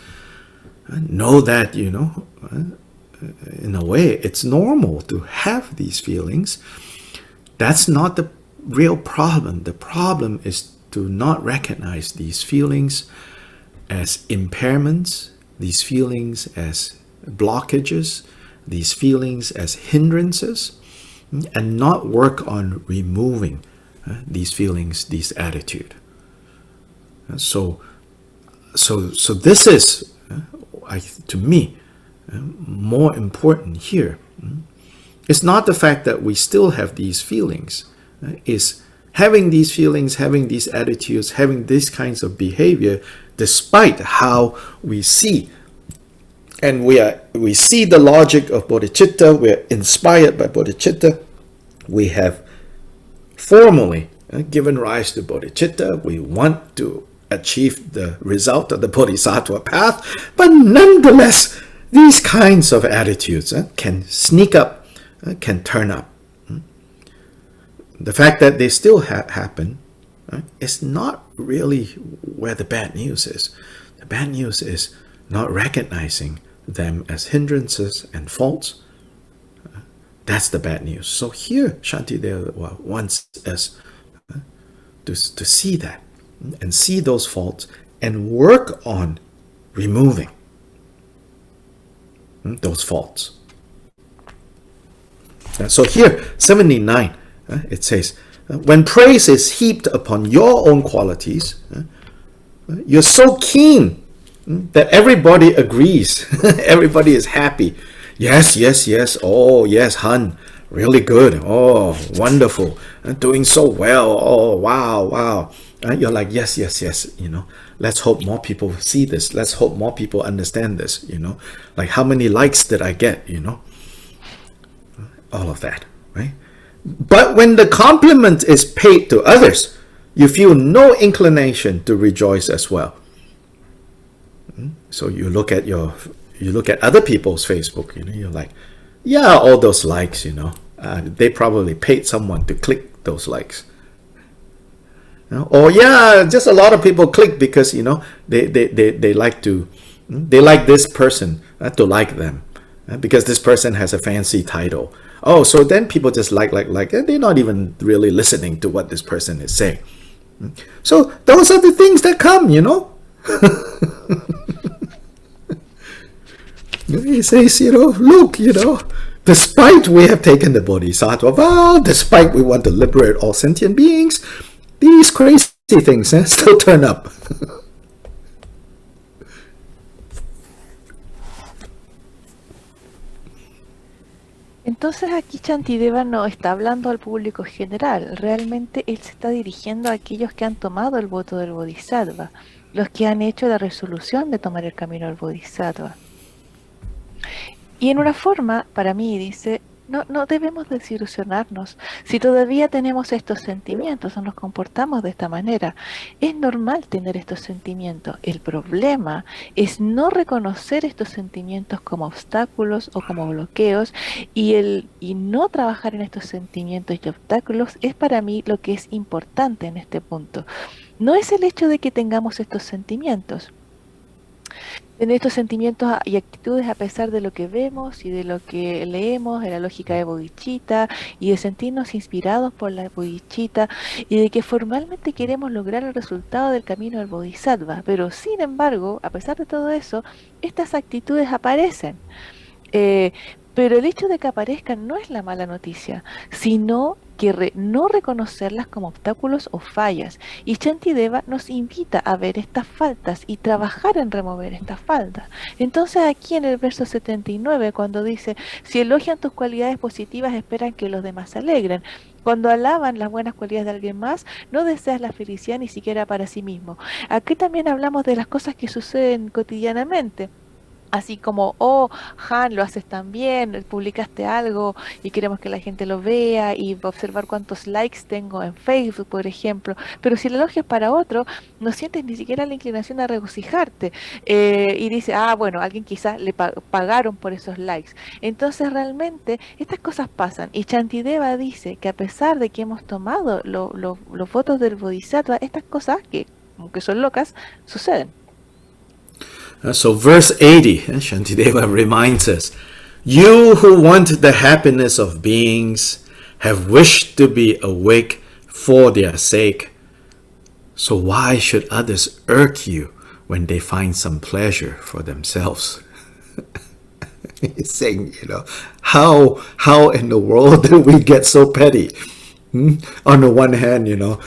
A: Know that, in a way, it's normal to have these feelings. That's not the real problem. The problem is to not recognize these feelings as impairments, these feelings as blockages, these feelings as hindrances, and not work on removing these feelings, this attitude. So this is, to me, more important here. It's not the fact that we still have these feelings. It's having these feelings, having these attitudes, having these kinds of behavior, despite how we see. And we see the logic of bodhicitta, we're inspired by bodhicitta, we have formally given rise to bodhicitta, we want to achieve the result of the bodhisattva path, but nonetheless, these kinds of attitudes can sneak up, can turn up. The fact that they still happen is not really where the bad news is. The bad news is not recognizing them as hindrances and faults. That's the bad news. So here, Shantideva wants us to see that and see those faults and work on removing those faults. So here, 79, it says, when praise is heaped upon your own qualities, you're so keen that everybody agrees. Everybody is happy. Yes, yes, yes. Oh, yes, Han. Really good. Oh, wonderful. Doing so well. Oh, wow, wow. You're like, yes, yes, yes. let's hope more people see this. Let's hope more people understand this, you know. Like, how many likes did I get, you know? All of that, right? But when the compliment is paid to others, you feel no inclination to rejoice as well. So you look at other people's Facebook, you know, you're like, yeah, all those likes, you know, they probably paid someone to click those likes. You know? Or yeah, just a lot of people click because, you know, they like this person to like them, because this person has a fancy title. Oh, so then people just like, and they're not even really listening to what this person is saying. So those are the things that come, you know. He says, you know, look, you know, despite we have taken the Bodhisattva vow, despite we want to liberate all sentient beings, these crazy things still turn up.
B: Entonces aquí Shantideva no está hablando al público general, realmente él se está dirigiendo a aquellos que han tomado el voto del Bodhisattva, los que han hecho la resolución de tomar el camino al Bodhisattva. Y en una forma, para mí, dice, no debemos desilusionarnos si todavía tenemos estos sentimientos o nos comportamos de esta manera. Es normal tener estos sentimientos. El problema es no reconocer estos sentimientos como obstáculos o como bloqueos, y no trabajar en estos sentimientos y obstáculos es para mí lo que es importante en este punto. No es el hecho de que tengamos estos sentimientos. En estos sentimientos y actitudes a pesar de lo que vemos y de lo que leemos, de la lógica de Bodhicitta y de sentirnos inspirados por la Bodhicitta y de que formalmente queremos lograr el resultado del camino del Bodhisattva, pero sin embargo, a pesar de todo eso, estas actitudes aparecen. Pero el hecho de que aparezcan no es la mala noticia, sino que no reconocerlas como obstáculos o fallas. Y Shantideva nos invita a ver estas faltas y trabajar en remover estas faltas. Entonces aquí en el verso 79, cuando dice, si elogian tus cualidades positivas, esperan que los demás se alegren. Cuando alaban las buenas cualidades de alguien más, no deseas la felicidad ni siquiera para sí mismo. Aquí también hablamos de las cosas que suceden cotidianamente. Así como, oh, Han, lo haces tan bien, publicaste algo y queremos que la gente lo vea y observar cuántos likes tengo en Facebook, por ejemplo. Pero si el elogio es para otro, no sientes ni siquiera la inclinación a regocijarte. Y dice, bueno, alguien quizás le pagaron por esos likes. Entonces realmente estas cosas pasan. Y Shantideva dice que a pesar de que hemos tomado los votos del Bodhisattva, estas cosas, que aunque son locas, suceden.
A: So verse 80, Shantideva reminds us, you who want the happiness of beings have wished to be awake for their sake. So why should others irk you when they find some pleasure for themselves? He's saying, you know, how in the world did we get so petty? On the one hand, you know,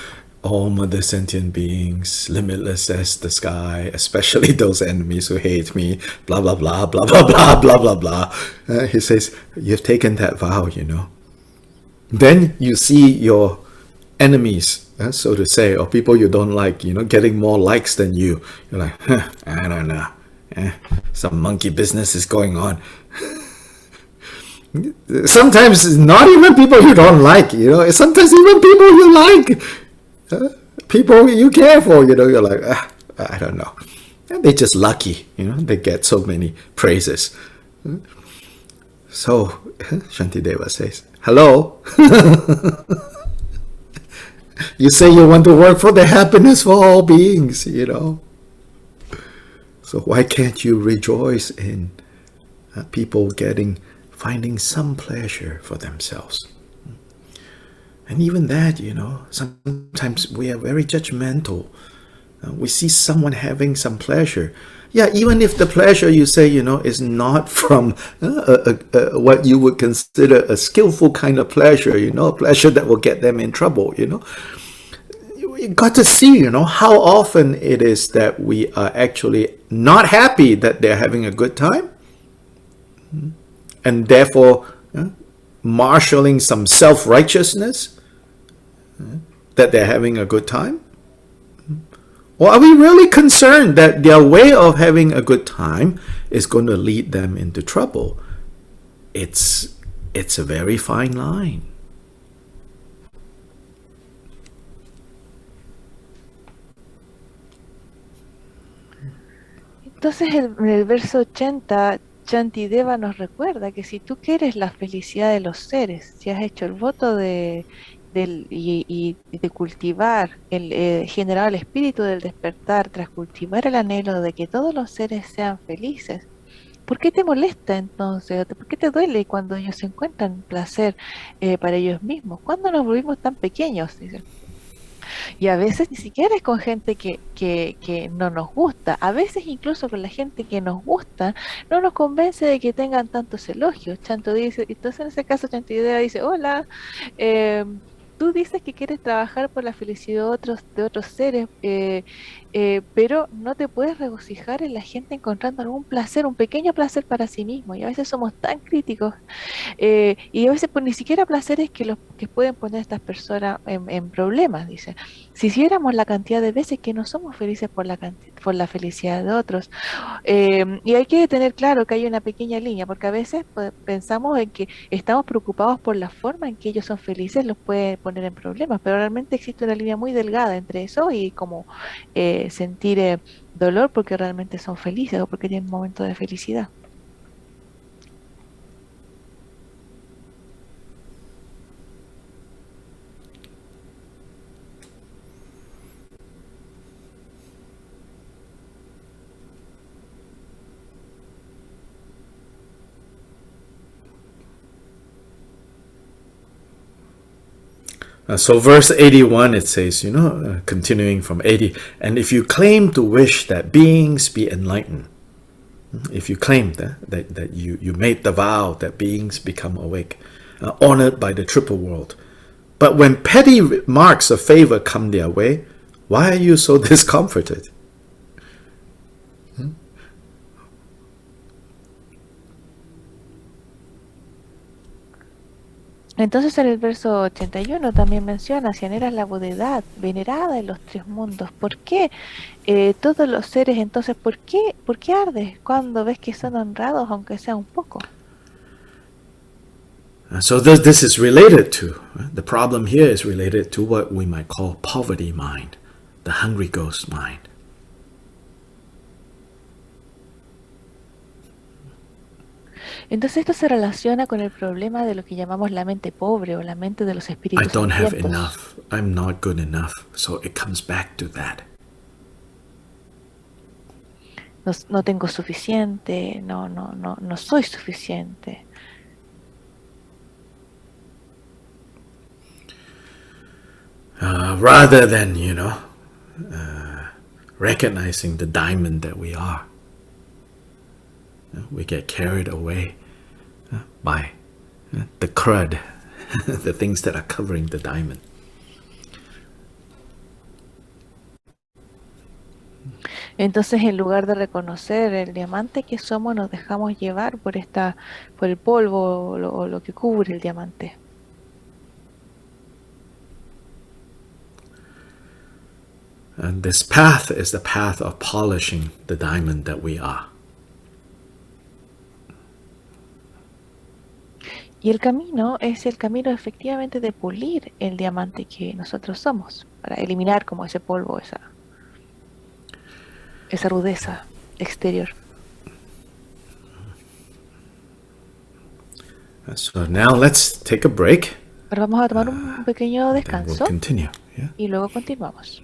A: all mother sentient beings, limitless as the sky, especially those enemies who hate me, blah, blah, blah, blah, blah, blah, blah, blah, blah. He says, you've taken that vow, you know. Then you see your enemies, so to say, or people you don't like, you know, getting more likes than you. You're like, I don't know. Some monkey business is going on. Sometimes not even people you don't like, you know. Sometimes even people you like. People you care for, you know, you're like, I don't know. And they're just lucky, you know, they get so many praises. So, Shantideva says, hello? You say you want to work for the happiness for all beings, you know. So why can't you rejoice in people finding some pleasure for themselves? And even that, you know, sometimes we are very judgmental. We see someone having some pleasure. Yeah, even if the pleasure, you say, you know, is not from what you would consider a skillful kind of pleasure, you know, a pleasure that will get them in trouble, you know. You got to see, you know, how often it is that we are actually not happy that they're having a good time. And therefore, marshalling some self-righteousness that they're having a good time, Or are we really concerned that their way of having a good time is going to lead them into trouble? It's a very fine line.
B: Entonces en el verso 80, Shantideva nos recuerda que si tú quieres la felicidad de los seres, si has hecho el voto y de cultivar, generar el espíritu del despertar, tras cultivar el anhelo de que todos los seres sean felices, ¿por qué te molesta entonces? ¿Por qué te duele cuando ellos encuentran placer para ellos mismos? ¿Cuándo nos volvimos tan pequeños? Dice. Y a veces ni siquiera es con gente que no nos gusta. A veces incluso con la gente que nos gusta no nos convence de que tengan tantos elogios. Chanto dice, entonces en ese caso Chantidea dice, hola, tú dices que quieres trabajar por la felicidad de otros seres, pero no te puedes regocijar en la gente encontrando algún placer, un pequeño placer para sí mismo. Y a veces somos tan críticos y a veces pues, ni siquiera placeres los que pueden poner a estas personas en problemas, dice. Si hiciéramos la cantidad de veces que no somos felices por la felicidad de otros, y hay que tener claro que hay una pequeña línea, porque a veces pues, pensamos en que estamos preocupados por la forma en que ellos son felices, los puede poner en problemas, pero realmente existe una línea muy delgada entre eso y como sentir dolor porque realmente son felices o porque tienen un momento de felicidad.
A: So verse 81, it says, continuing from 80, and if you claim to wish that beings be enlightened, if you claim that you made the vow that beings become awake, honored by the triple world, but when petty marks of favor come their way, why are you so discomforted?
B: Entonces en el verso 81 también menciona, si anhelas la Bodedad, venerada en los tres mundos, ¿por qué todos los seres entonces, por qué ardes cuando ves que son honrados aunque sea un poco?
A: So this is related to, the problem here is related to what we might call poverty mind, the hungry ghost mind.
B: Entonces esto se relaciona con el problema de lo que llamamos la mente pobre o la mente de los
A: I
B: espíritus
A: don't have
B: hambrientos.
A: enough. I'm not good enough. So it comes back to that.
B: No, no tengo suficiente, no soy suficiente.
A: Rather than, recognizing the diamond that we are, we get carried away by the crud, the things that are covering the diamond.
B: Entonces, en lugar de reconocer el diamante que somos, nos dejamos llevar por el polvo o lo que cubre el diamante.
A: And this path is the path of polishing the diamond that we are.
B: Y el camino es el camino efectivamente de pulir el diamante que nosotros somos, para eliminar como ese polvo, esa rudeza exterior.
A: So now let's take a break.
B: Ahora vamos a tomar un pequeño
A: Then we'll
B: descanso
A: continue. Yeah.
B: y luego continuamos.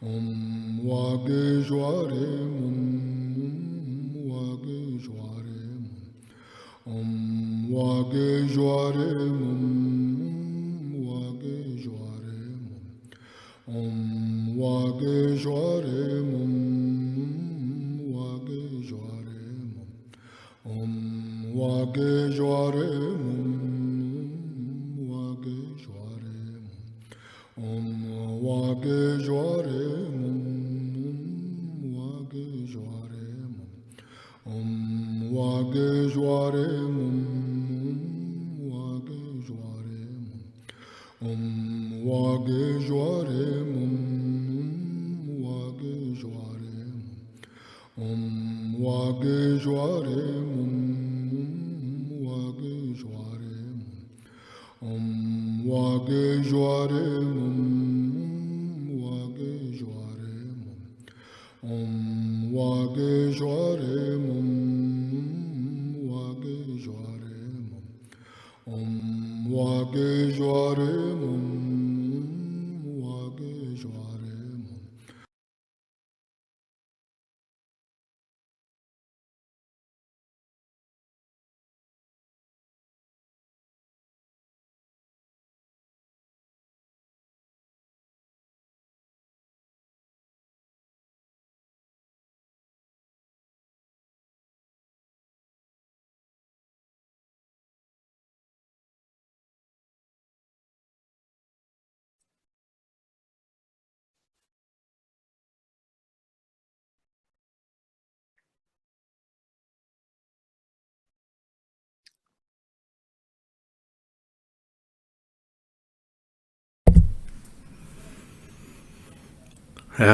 A: Om Wage Jware Mum Wage Jware Mum Om Wage Jware Mum Wage Jware Mum Om Wage Jware Mum Wage Jware Mum Om Wage Jware Mum Wage Jware Mum Om Wage Jware Mum Wage Jware Mum Om Wage Jware Mum Wage Jware Mum Om Wage Jware Mum Wage Jware Mum Om Wage Jware Mum Wage Jware Mum Om Wage Jware Mum Wage Jware Mum Om Wage Jware Mum Wage Jware Mum Om Wage Jware Mum Wage Jware Mum.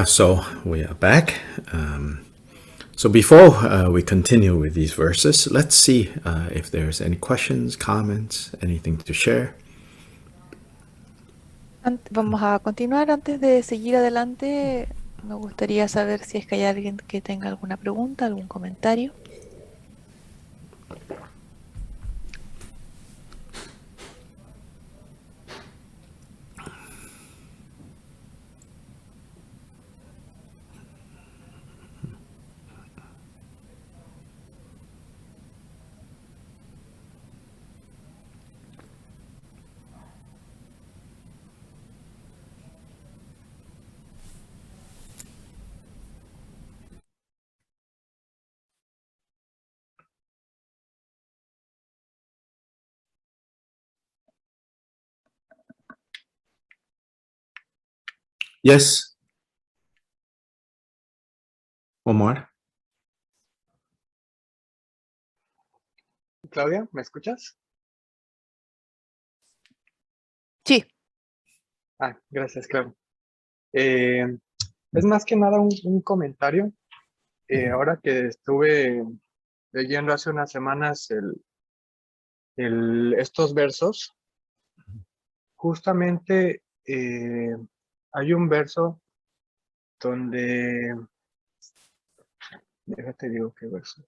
A: So we are back. So before we continue with these verses, let's see if there's any questions, comments, anything to share.
B: Vamos a continuar. Antes de seguir adelante, me gustaría saber si es que hay alguien que tenga alguna pregunta, algún comentario.
A: Yes. Omar.
C: Claudia, ¿me escuchas?
B: Sí.
C: Gracias, Claudia. Es más que nada un comentario. Ahora que estuve leyendo hace unas semanas estos versos, justamente hay un verso donde, déjate digo qué verso,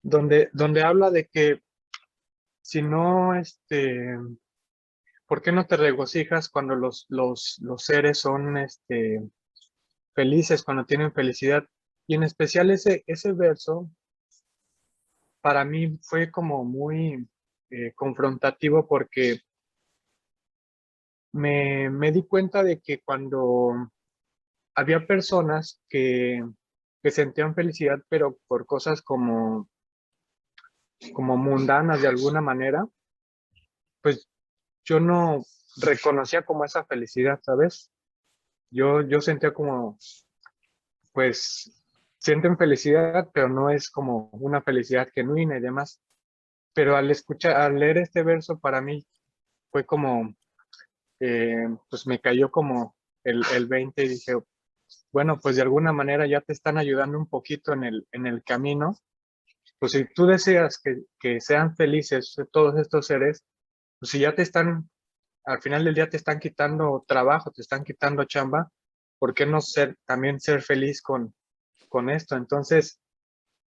C: donde habla de que si no, ¿por qué no te regocijas cuando los seres son felices, cuando tienen felicidad? Y en especial ese verso, para mí fue como muy confrontativo porque me di cuenta de que cuando había personas que sentían felicidad, pero por cosas como mundanas de alguna manera, pues yo no reconocía como esa felicidad, ¿sabes? Yo sentía como, pues, sienten felicidad, pero no es como una felicidad genuina y demás. Pero al leer este verso, para mí fue como, pues me cayó como el 20 y dije, bueno, pues de alguna manera ya te están ayudando un poquito en el camino. Pues si tú deseas que sean felices todos estos seres, pues si ya te están, al final del día te están quitando trabajo, te están quitando chamba, ¿por qué no también ser feliz con esto? Entonces,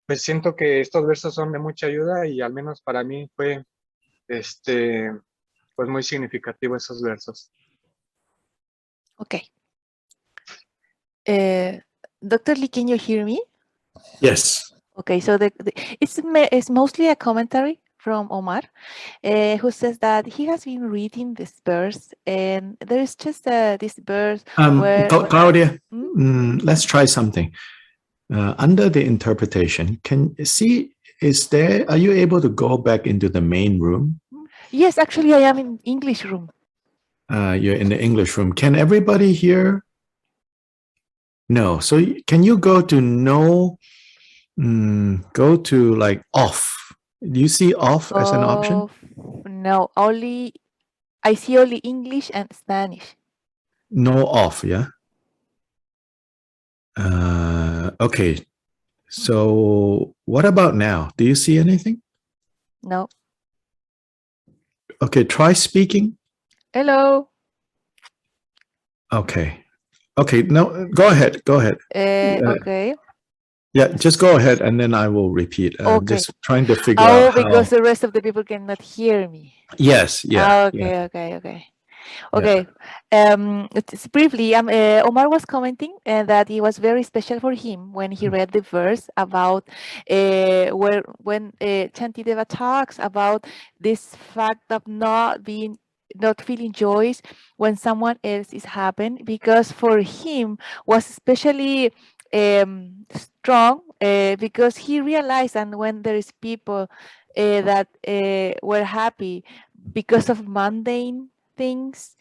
C: pues siento que estos versos son de mucha ayuda y al menos para mí fue, pues muy significativo esos versos.
B: Okay. Dr. Lee, can you hear me?
A: Yes.
B: Okay, so it's mostly a commentary from Omar, who says that he has been reading this verse, and there is just this verse where
A: Claudia,
B: Hmm?
A: let's try something. Under the interpretation, are you able to go back into the main room?
B: Yes, actually, I am in English room.
A: You're in the English room. Can everybody hear? No. So can you go to go to like off? Do you see off as an option?
B: No, I see only English and Spanish.
A: No off, yeah? Okay. So what about now? Do you see anything?
B: No.
A: Okay, try speaking.
B: Hello.
A: Okay. Okay, no, go ahead. Go ahead.
B: Okay.
A: Yeah, just go ahead and then I will repeat.
B: Okay.
A: Just trying to figure out how.
B: Because the rest of the people cannot hear me.
A: Yes, yeah.
B: Okay. Okay. It's briefly, Omar was commenting that it was very special for him when he read the verse about when Shantideva talks about this fact of not feeling joys when someone else is happy, because for him was especially strong because he realized, and when there is people that were happy because of mundane things,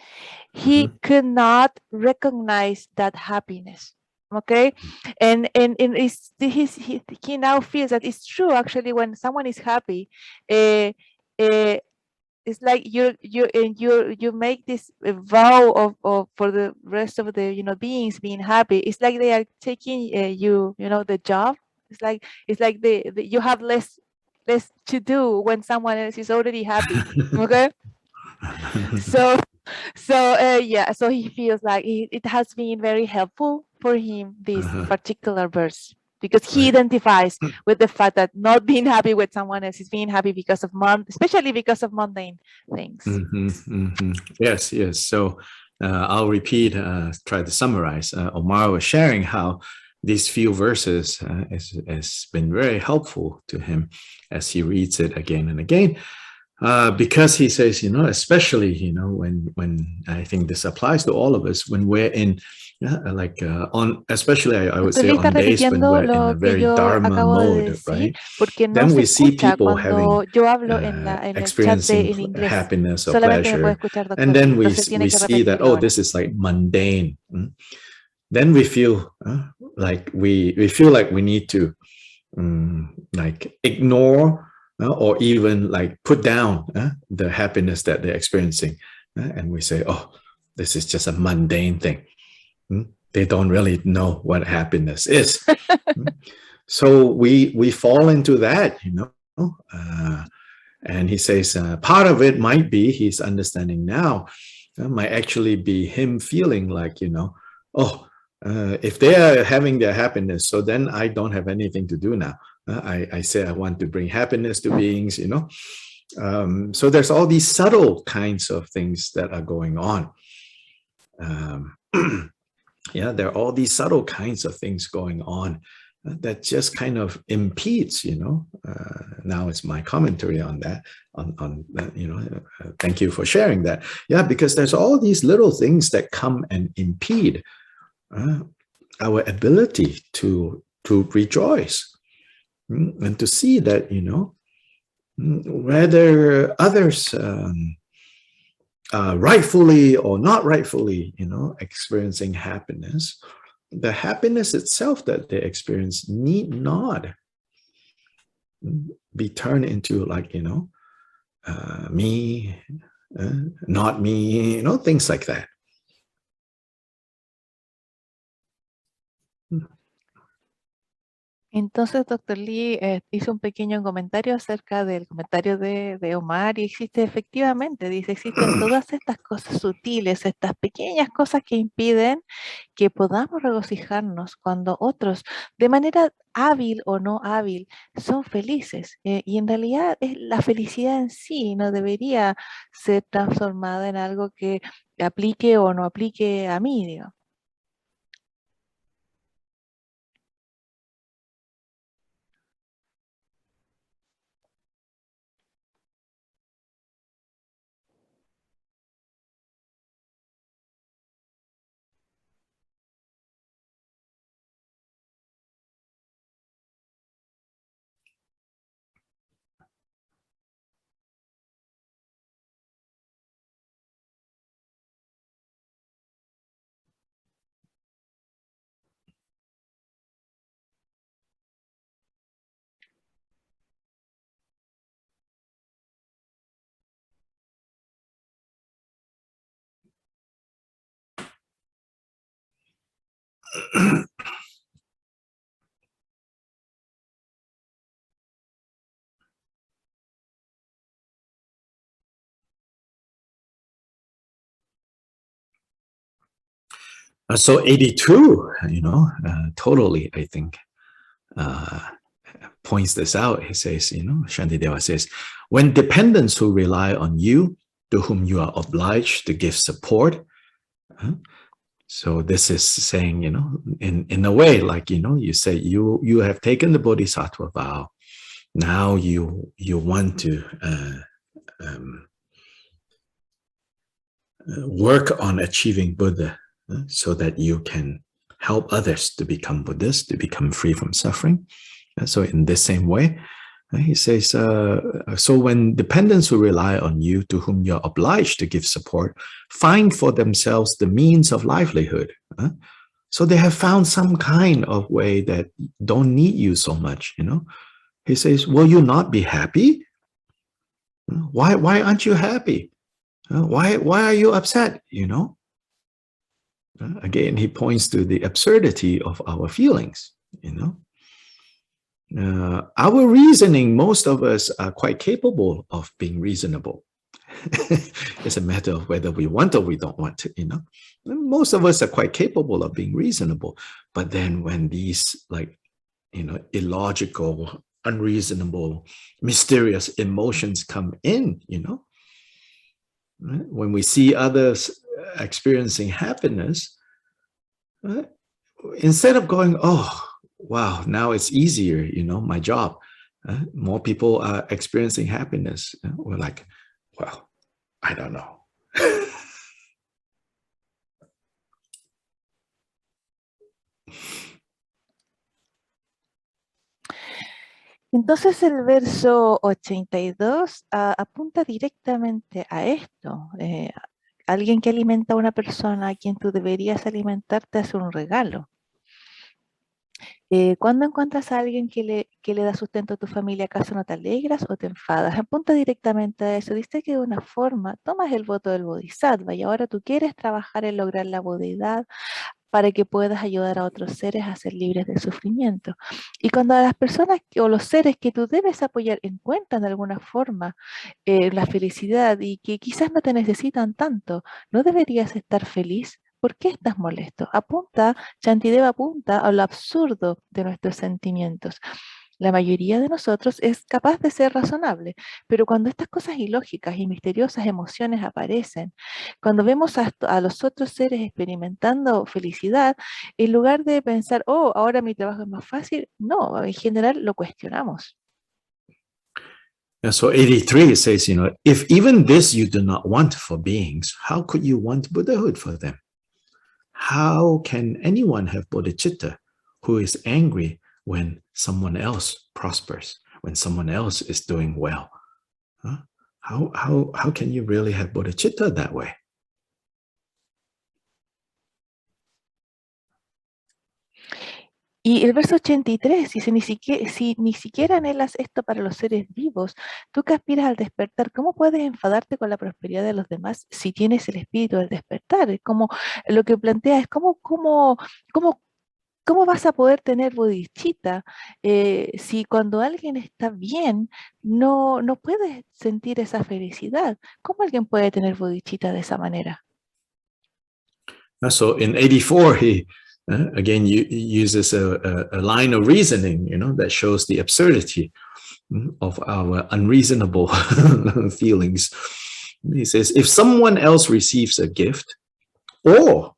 B: he could not recognize that happiness. Okay, and he now feels that it's true. Actually, when someone is happy, it's like you make this vow of for the rest of the beings being happy. It's like they are taking the job. It's like you have less to do when someone else is already happy. Okay. So so he feels like it has been very helpful for him, this particular verse, because he identifies with the fact that not being happy with someone else is being happy because of especially because of mundane things.
A: Yes. So I'll repeat, try to summarize. Omar was sharing how these few verses has been very helpful to him as he reads it again and again. Because he says, especially, when I think this applies to all of us, when we're in, especially I would say on days when we're in a very dharma mode, right? Then we see people having experiencing happiness or pleasure, and then we see that, oh, this is like mundane. Then we feel like we feel like we need to like ignore or even like put down the happiness that they're experiencing, and we say, oh, this is just a mundane thing. They don't really know what happiness is. So we fall into that, and he says part of it might be, he's understanding now, might actually be him feeling like, if they are having their happiness, so then I don't have anything to do now. I say I want to bring happiness to beings, so there's all these subtle kinds of things that are going on. There are all these subtle kinds of things going on that just kind of impedes, now it's my commentary on that, thank you for sharing that. Because there's all these little things that come and impede our ability to rejoice. And to see that, whether others rightfully or not rightfully, experiencing happiness, the happiness itself that they experience need not be turned into like, me, not me, things like that.
B: Entonces, doctor Lee hizo un pequeño comentario acerca del comentario de Omar y existe efectivamente, dice, existen todas estas cosas sutiles, estas pequeñas cosas que impiden que podamos regocijarnos cuando otros, de manera hábil o no hábil, son felices. Y en realidad es la felicidad en sí no debería ser transformada en algo que aplique o no aplique a mí, digo.
A: So 82, totally, I think, points this out. He says, Shantideva says, when dependents who rely on you, to whom you are obliged to give support. So this is saying, in a way, like, you say you have taken the Bodhisattva vow. Now you want to work on achieving Buddha so that you can help others to become Buddhists, to become free from suffering. So in the same way, he says, so when dependents who rely on you, to whom you're obliged to give support, find for themselves the means of livelihood. So they have found some kind of way that don't need you so much, He says, will you not be happy? Why aren't you happy? Why are you upset, Again, he points to the absurdity of our feelings, Our reasoning, most of us are quite capable of being reasonable. It's a matter of whether we want or we don't want to, Most of us are quite capable of being reasonable. But then when these, illogical, unreasonable, mysterious emotions come in, right? When we see others experiencing happiness, right? Instead of going, oh, wow, now it's easier, my job. More people are experiencing happiness. We're like, well, I don't know.
B: Entonces el verso 82 apunta directamente a esto. Alguien que alimenta a una persona a quien tú deberías alimentar te hace un regalo. Cuando encuentras a alguien que le da sustento a tu familia, ¿acaso no te alegras o te enfadas? Apunta directamente a eso. Dice que de una forma tomas el voto del Bodhisattva y ahora tú quieres trabajar en lograr la bodhidad para que puedas ayudar a otros seres a ser libres del sufrimiento. Y cuando las personas o los seres que tú debes apoyar encuentran de alguna forma la felicidad y que quizás no te necesitan tanto, ¿no deberías estar feliz? ¿Por qué estás molesto? Shantideva apunta a lo absurdo de nuestros sentimientos. La mayoría de nosotros es capaz de ser razonable, pero cuando estas cosas ilógicas y misteriosas emociones aparecen, cuando vemos a los otros seres experimentando felicidad, en lugar de pensar, oh, ahora mi trabajo es más fácil, no, en general lo cuestionamos.
A: So 83 says, if even this you do not want for beings, how could you want Buddhahood for them? How can anyone have bodhicitta who is angry when someone else prospers, when someone else is doing well? How can you really have bodhicitta that way?
B: Y el verso 83 dice, si ni siquiera anhelas esto para los seres vivos, tú que aspiras al despertar, ¿cómo puedes enfadarte con la prosperidad de los demás si tienes el espíritu del despertar? Es como lo que plantea es cómo ¿Cómo vas a poder tener bodhicitta si cuando alguien está bien no puedes sentir esa felicidad? ¿Cómo alguien puede tener bodhicitta de esa manera?
A: So in 84, he again uses a line of reasoning, that shows the absurdity of our unreasonable feelings. He says, if someone else receives a gift, or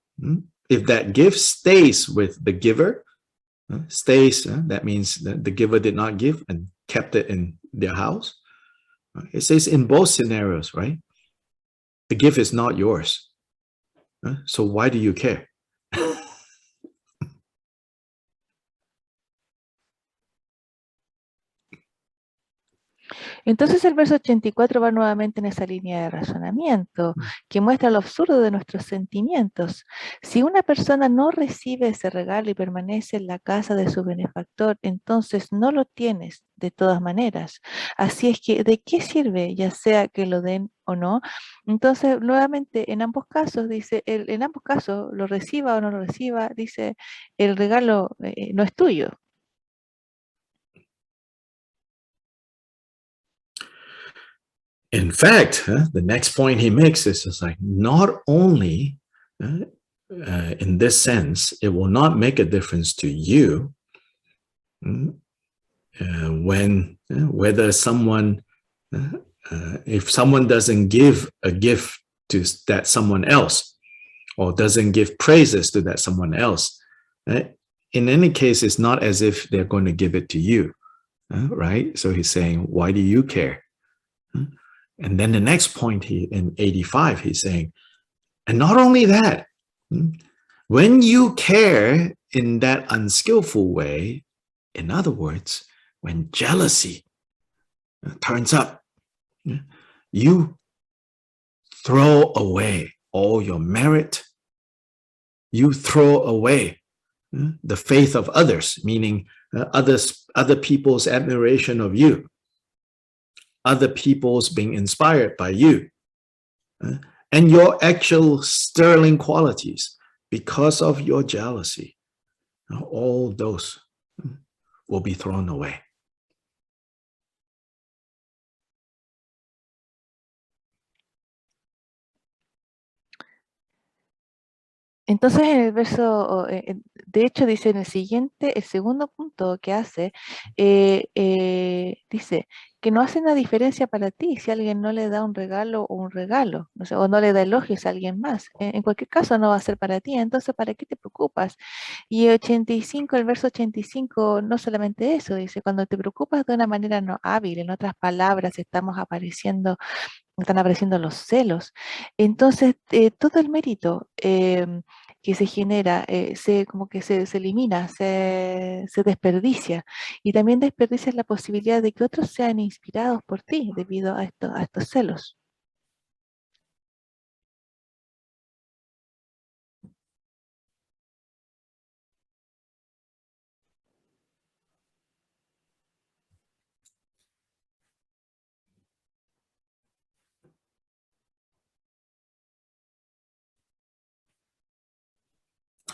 A: if that gift stays with the giver, that means that the giver did not give and kept it in their house. It says in both scenarios, right? The gift is not yours. So why do you care?
B: Entonces el verso 84 va nuevamente en esa línea de razonamiento que muestra lo absurdo de nuestros sentimientos. Si una persona no recibe ese regalo y permanece en la casa de su benefactor, entonces no lo tienes de todas maneras. Así es que, ¿de qué sirve, ya sea que lo den o no? Entonces, nuevamente, en ambos casos, dice, en ambos casos, lo reciba o no lo reciba, dice, el regalo no es tuyo.
A: In fact, the next point he makes is like, not only in this sense, it will not make a difference to you when whether someone, if someone doesn't give a gift to that someone else, or doesn't give praises to that someone else, in any case, it's not as if they're going to give it to you, right? So he's saying, why do you care? And then the next point, in 85, he's saying, and not only that, when you care in that unskillful way, in other words, when jealousy turns up, you throw away all your merit, you throw away the faith of others, meaning other people's admiration of you, other people's being inspired by you, and your actual sterling qualities because of your jealousy. All those will be thrown away.
B: Entonces en el verso, de hecho dice en el siguiente, el segundo punto que hace, dice que no hace una diferencia para ti si alguien no le da un regalo o un regalo, o no le da elogios a alguien más. En cualquier caso no va a ser para ti, entonces ¿para qué te preocupas? Y 85, el verso 85, no solamente eso, dice, cuando te preocupas de una manera no hábil, en otras palabras, están apareciendo los celos. Entonces, todo el mérito que se genera, como que se elimina, se desperdicia. Y también desperdicias la posibilidad de que otros sean inspirados por ti debido a estos celos.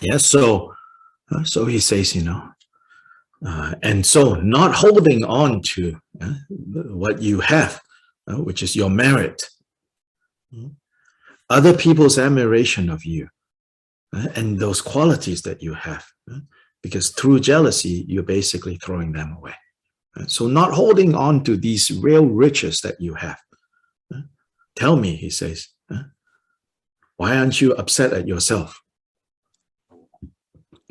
A: Yeah, so he says, and so not holding on to what you have, which is your merit, other people's admiration of you, and those qualities that you have, because through jealousy, you're basically throwing them away. So not holding on to these real riches that you have. Tell me, he says, why aren't you upset at yourself?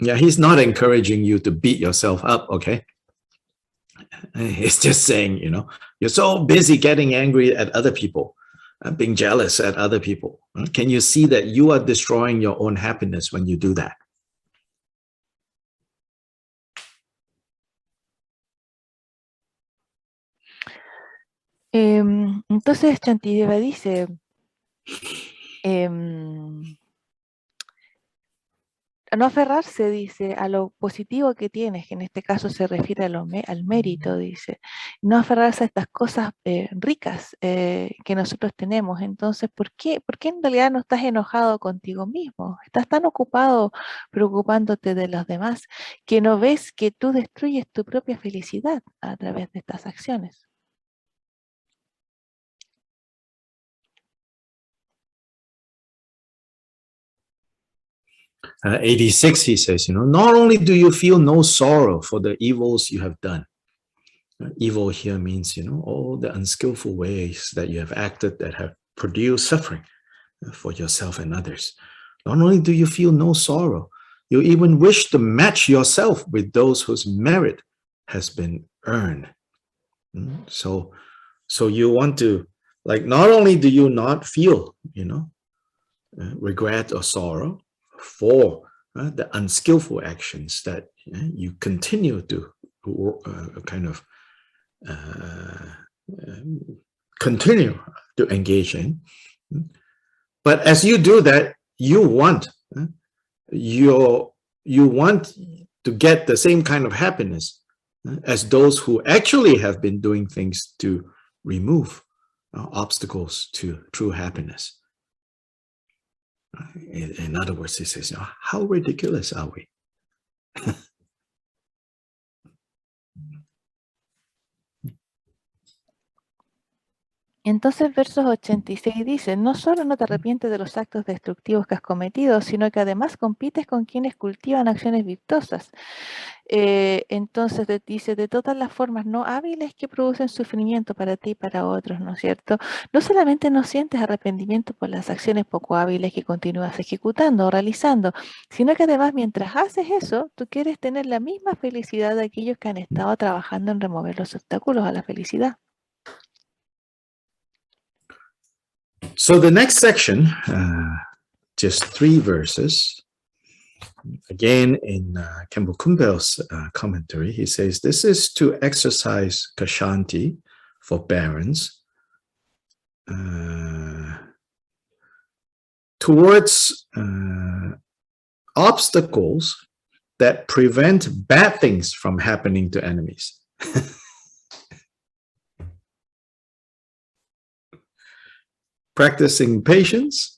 A: Yeah, he's not encouraging you to beat yourself up, okay? He's just saying, you're so busy getting angry at other people, being jealous at other people. Can you see that you are destroying your own happiness when you do that?
B: Entonces Shantideva dice, no aferrarse, dice, a lo positivo que tienes, que en este caso se refiere al mérito, dice. No aferrarse a estas cosas ricas que nosotros tenemos. Entonces, ¿por qué en realidad no estás enojado contigo mismo? Estás tan ocupado preocupándote de los demás que no ves que tú destruyes tu propia felicidad a través de estas acciones.
A: 86, he says, not only do you feel no sorrow for the evils you have done. Evil here means, all the unskillful ways that you have acted that have produced suffering for yourself and others. Not only do you feel no sorrow, you even wish to match yourself with those whose merit has been earned. So you want to, like, not only do you not feel, regret or sorrow for the unskillful actions that you continue to kind of continue to engage in, but as you do that, you want to get the same kind of happiness as those who actually have been doing things to remove obstacles to true happiness. In other words, he says, how ridiculous are we?
B: Entonces, versos 86 dice, no solo no te arrepientes de los actos destructivos que has cometido, sino que además compites con quienes cultivan acciones virtuosas. Entonces dice, de todas las formas no hábiles que producen sufrimiento para ti y para otros, ¿no es cierto? No solamente no sientes arrepentimiento por las acciones poco hábiles que continúas ejecutando o realizando, sino que además mientras haces eso, tú quieres tener la misma felicidad de aquellos que han estado trabajando en remover los obstáculos a la felicidad.
A: So the next section, just 3 verses, again in Kempo Kumbel's commentary, he says, this is to exercise Kshanti for barons towards obstacles that prevent bad things from happening to enemies. Practicing patience,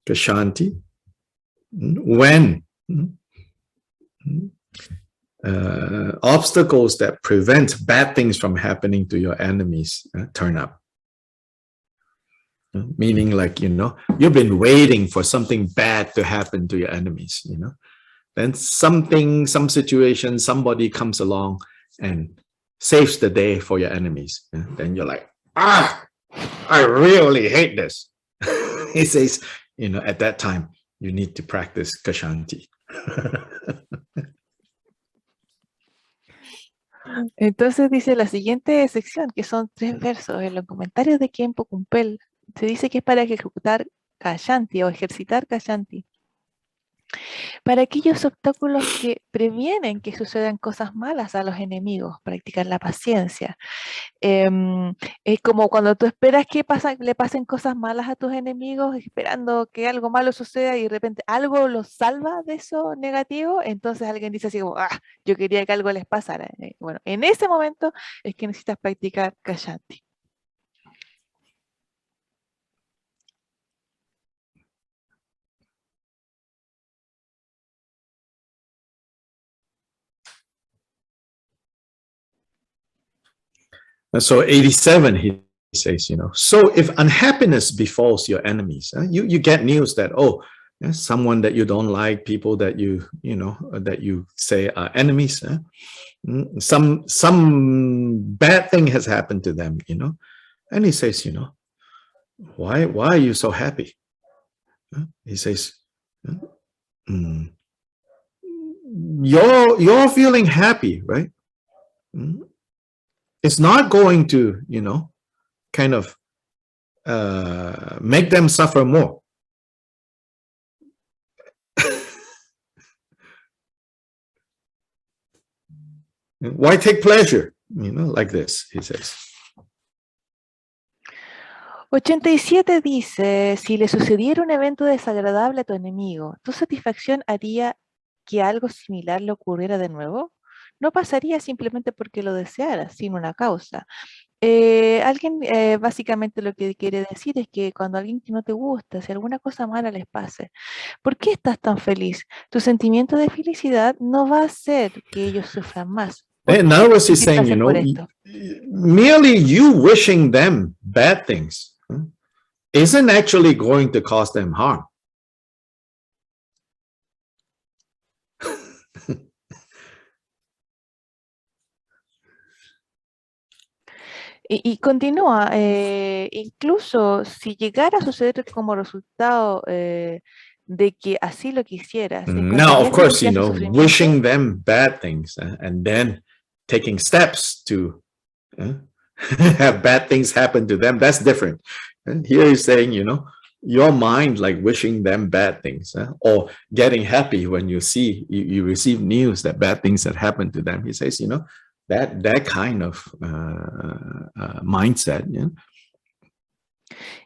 A: Kshanti, when obstacles that prevent bad things from happening to your enemies turn up. Meaning, like, you've been waiting for something bad to happen to your enemies, then some situation, somebody comes along and saves the day for your enemies. Then you're like, I really hate this. He says, at that time, you need to practice Kshanti.
B: Entonces dice la siguiente sección, que son 3 versos, en los comentarios de Kempo Kumpel, se dice que es para ejecutar Kshanti o ejercitar Kshanti. Para aquellos obstáculos que previenen que sucedan cosas malas a los enemigos, practicar la paciencia. Es como cuando tú esperas que le pasen cosas malas a tus enemigos, esperando que algo malo suceda y de repente algo los salva de eso negativo, entonces alguien dice así como, yo quería que algo les pasara. Bueno, en ese momento es que necesitas practicar Kshanti.
A: So 87, he says, so if unhappiness befalls your enemies, you get news that, someone that you don't like, people that that you say are enemies, some bad thing has happened to them, and he says, why are you so happy? He says, you're feeling happy, right? It's not going to, kind of make them suffer more. Why take pleasure, like this, he says.
B: 87 dice, si le sucediera un evento desagradable a tu enemigo, ¿tu satisfacción haría que algo similar le ocurriera de nuevo? No pasaría simplemente porque lo desearas, sin una causa. Básicamente lo que quiere decir es que cuando alguien que no te gusta, si alguna cosa mala les pase, ¿por qué estás tan feliz? Tu sentimiento de felicidad no va a hacer que ellos sufran más. ¿Por
A: In
B: qué
A: other
B: debes
A: words, he's
B: sentir
A: saying,
B: placer por esto?
A: merely you wishing them bad things isn't actually going to cause them harm.
B: Y continúa, incluso si llegara a suceder como resultado de que así lo quisieras,
A: Now, of
B: ¿encontrarías
A: course,
B: felicidad en su sufrimiento?
A: wishing them bad things and then taking steps to have bad things happen to them, that's different. And here he's saying, your mind like wishing them bad things or getting happy when you receive news that bad things had happened to them. He says, that kind of mindset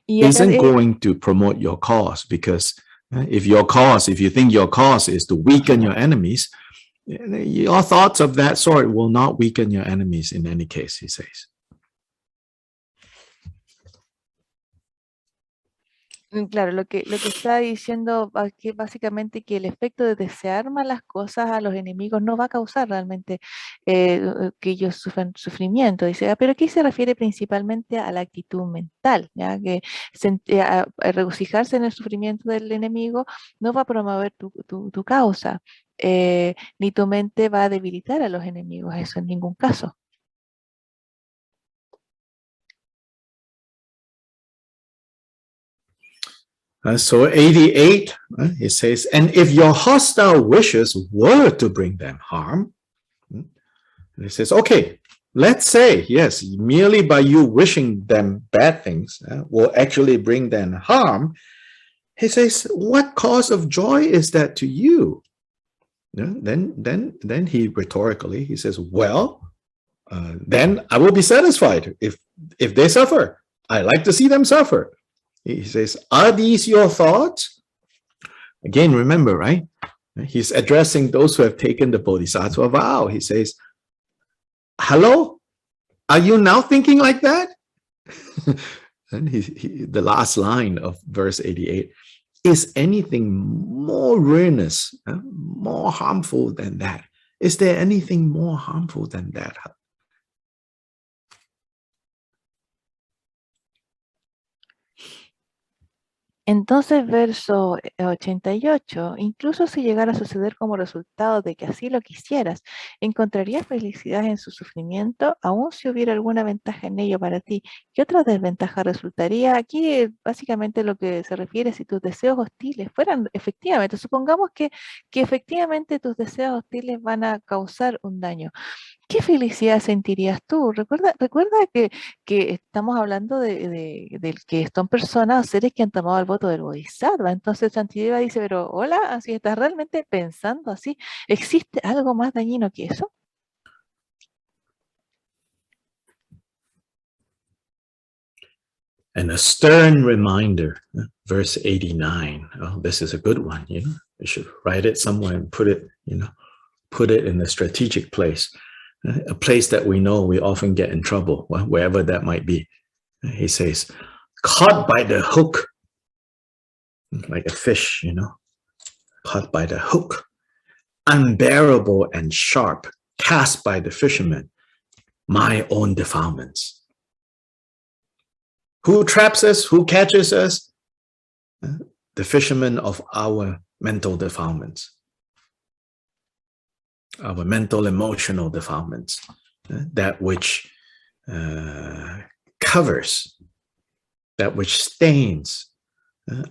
B: Y acá,
A: isn't going to promote your cause, because if you think your cause is to weaken your enemies, your thoughts of that sort will not weaken your enemies in any case, he says.
B: claro, lo que está diciendo que básicamente que el efecto de desear malas cosas a los enemigos no va a causar realmente que ellos sufran sufrimiento. Dice, pero aquí se refiere principalmente a la actitud mental, ¿ya? Que a regocijarse en el sufrimiento del enemigo no va a promover tu causa, ni tu mente va a debilitar a los enemigos, eso en ningún caso.
A: So 88, it says, and if your hostile wishes were to bring them harm, it says, okay, let's say, yes, merely by you wishing them bad things will actually bring them harm. He says, what cause of joy is that to you? Then he rhetorically, he says, well, then I will be satisfied if they suffer. I like to see them suffer. He says, are these your thoughts? Again, remember, right? He's addressing those who have taken the Bodhisattva vow. He says, hello, are you now thinking like that? And the last line of verse 88, is anything more ruinous, more harmful than that? Is there anything more harmful than that?
B: Entonces, verso 88, incluso si llegara a suceder como resultado de que así lo quisieras, ¿encontrarías felicidad en su sufrimiento, aun si hubiera alguna ventaja en ello para ti? ¿Qué otra desventaja resultaría? Aquí básicamente lo que se refiere si tus deseos hostiles fueran efectivamente, supongamos que efectivamente tus deseos hostiles van a causar un daño. ¿Qué felicidad sentirías tú? Recuerda que estamos hablando del que son personas o seres que han tomado el voto del Bodhisattva. Entonces Shantideva dice, pero hola, así estás realmente pensando así. ¿Existe algo más dañino que eso?
A: And a stern reminder, verse 89. Oh, this is a good one, You should write it somewhere and put it in a strategic place. A place that we know we often get in trouble, wherever that might be. He says, caught by the hook, like a fish, caught by the hook, unbearable and sharp, cast by the fisherman, my own defilements. Who traps us? Who catches us? The fisherman of our mental defilements. Our mental, emotional defilements, that which covers, that which stains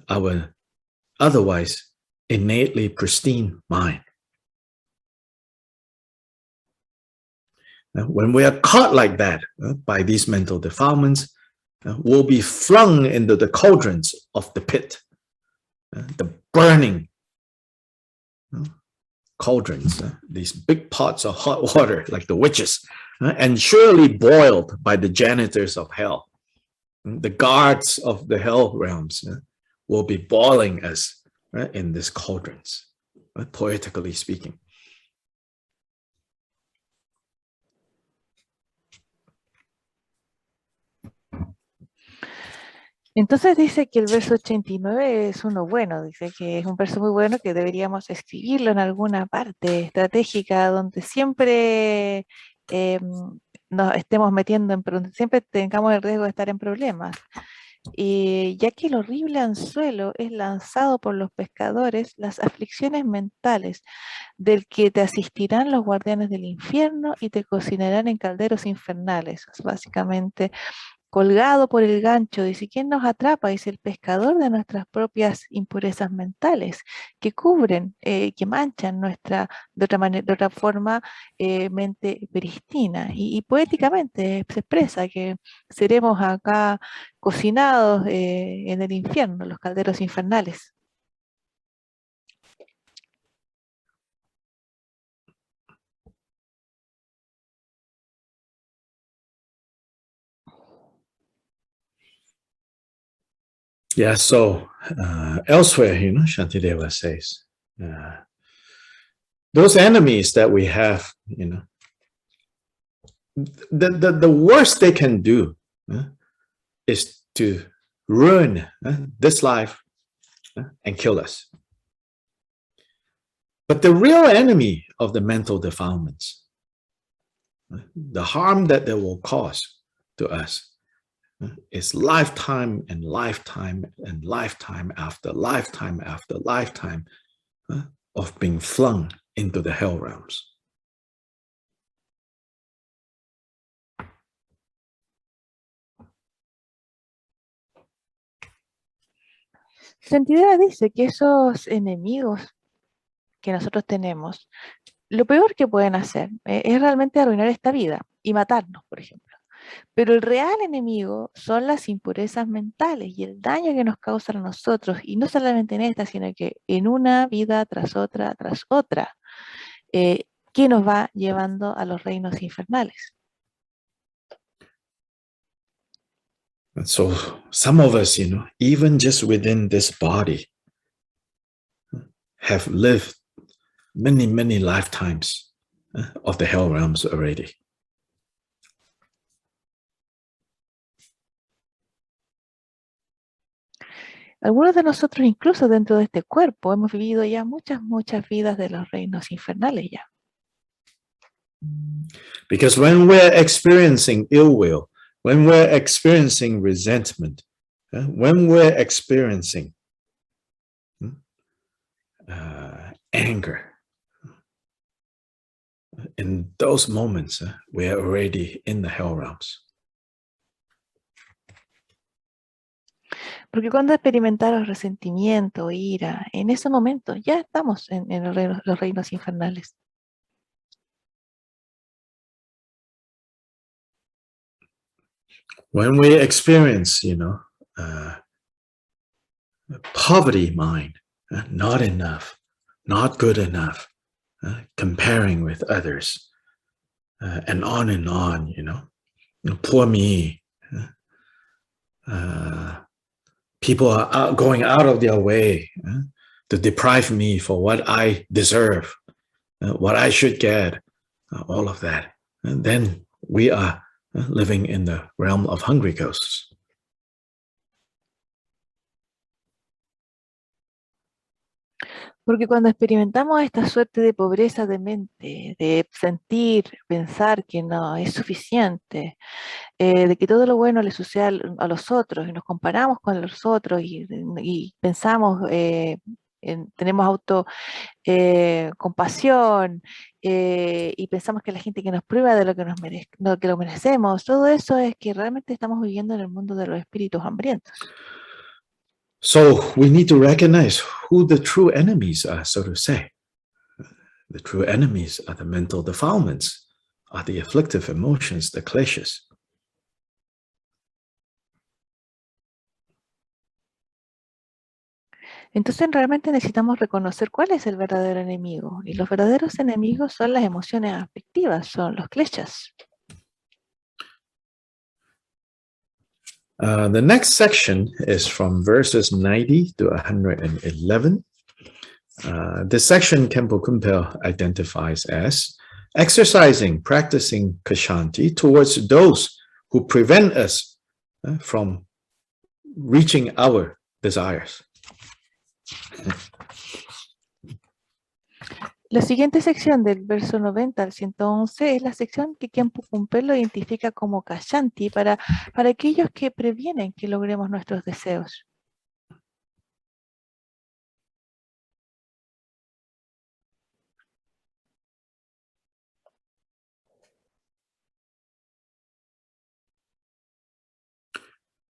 A: our otherwise innately pristine mind. When we are caught like that by these mental defilements, we'll be flung into the cauldrons of the pit, the burning cauldrons, these big pots of hot water like the witches, and surely boiled by the janitors of hell. The guards of the hell realms will be boiling us in these cauldrons, poetically speaking.
B: Entonces dice que el verso 89 es uno bueno, dice que es un verso muy bueno que deberíamos escribirlo en alguna parte estratégica donde siempre nos estemos metiendo donde siempre tengamos el riesgo de estar en problemas. Y ya que el horrible anzuelo es lanzado por los pescadores, las aflicciones mentales del que te asistirán los guardianes del infierno y te cocinarán en calderos infernales. Es básicamente colgado por el gancho, dice, ¿quién nos atrapa? Dice, el pescador de nuestras propias impurezas mentales, que cubren, que manchan nuestra, de otra manera, de otra forma, mente prístina. Y poéticamente se expresa que seremos acá cocinados en el infierno, los calderos infernales.
A: Yeah, so elsewhere, Shantideva says, those enemies that we have, the worst they can do is to ruin this life and kill us. But the real enemy of the mental defilements, the harm that they will cause to us, is lifetime and lifetime and lifetime after lifetime after lifetime of being flung into the hell realms.
B: Shantideva dice que esos enemigos que nosotros tenemos, lo peor que pueden hacer es realmente arruinar esta vida y matarnos, por ejemplo. Pero el real enemigo son las impurezas mentales y el daño que nos causan a nosotros, y no solamente en esta, sino que en una vida tras otra, que nos va llevando a los reinos infernales.
A: And so some of us, even just within this body, have lived many, many lifetimes of the hell realms already.
B: Algunos de nosotros, incluso dentro de este cuerpo, hemos vivido ya muchas vidas de los reinos infernales ya.
A: Because when we're experiencing ill will, when we're experiencing resentment, when we're experiencing anger, in those moments, we're already in the hell realms.
B: Porque cuando experimentamos resentimiento, ira, en ese momento ya estamos en los reinos infernales.
A: When we experience, poverty mind, not enough, not good enough, comparing with others, and on, poor me. People are going out of their way to deprive me for what I deserve, what I should get, all of that. And then we are living in the realm of hungry ghosts.
B: Porque cuando experimentamos esta suerte de pobreza de mente, de sentir, pensar que no es suficiente, de que todo lo bueno le sucede a los otros y nos comparamos con los otros y pensamos, tenemos compasión y pensamos que la gente que nos prueba de lo que que lo merecemos, todo eso es que realmente estamos viviendo en el mundo de los espíritus hambrientos.
A: So we need to recognize who the true enemies are, so to say. The true enemies are the mental defilements, are the afflictive emotions, the kleshas.
B: Entonces realmente necesitamos reconocer cuál es el verdadero enemigo. Y los verdaderos enemigos son las emociones afectivas, son los kleshas.
D: The next section is from verses 90 to 111. This section Khenpo Kumpel identifies as exercising, practicing Kshanti towards those who prevent us from reaching our desires.
B: La siguiente sección del verso 90 al 111 es la sección que Khenpo Kumpel lo identifica como Kshanti para aquellos que previenen que logremos nuestros deseos.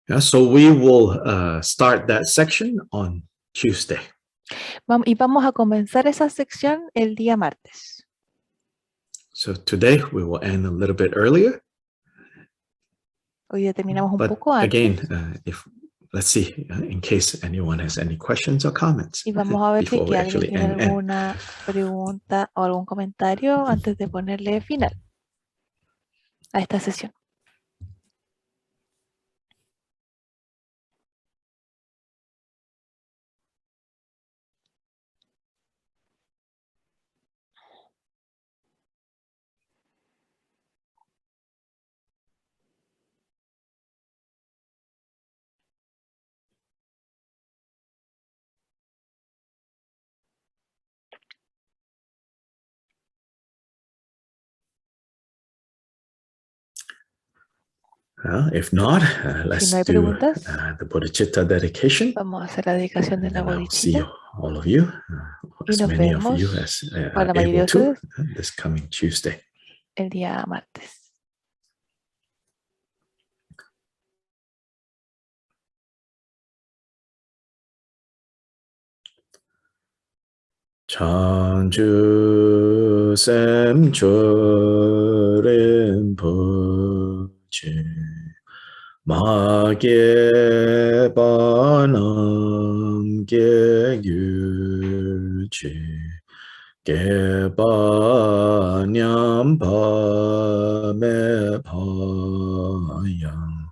D: Yeah, so we will start that section on Tuesday.
B: Y vamos a comenzar esa sección el día martes.
D: So today we will end a little bit earlier.
B: Hoy día terminamos un
D: But
B: poco antes.
D: again, let's see, in case anyone has any questions or comments
B: Y vamos a ver si
D: before we
B: alguien
D: actually
B: tiene
D: end.
B: alguna pregunta o algún comentario antes de ponerle final a esta sesión.
D: If not, let's
B: no hay
D: do
B: preguntas,
D: the Bodhicitta dedication.
B: Vamos a hacer la dedicación de la
D: And I'll see
B: Bodhicitta.
D: all of you,
B: Y
D: as
B: nos
D: many of
B: vemos,
D: you as
B: o la
D: are
B: mayoría
D: able
B: de
D: to,
B: ustedes,
D: this coming Tuesday.
B: el día martes.
D: Chanju sem chorim poche ma ge banam ge gyu che ge ba nyam pa me pa yang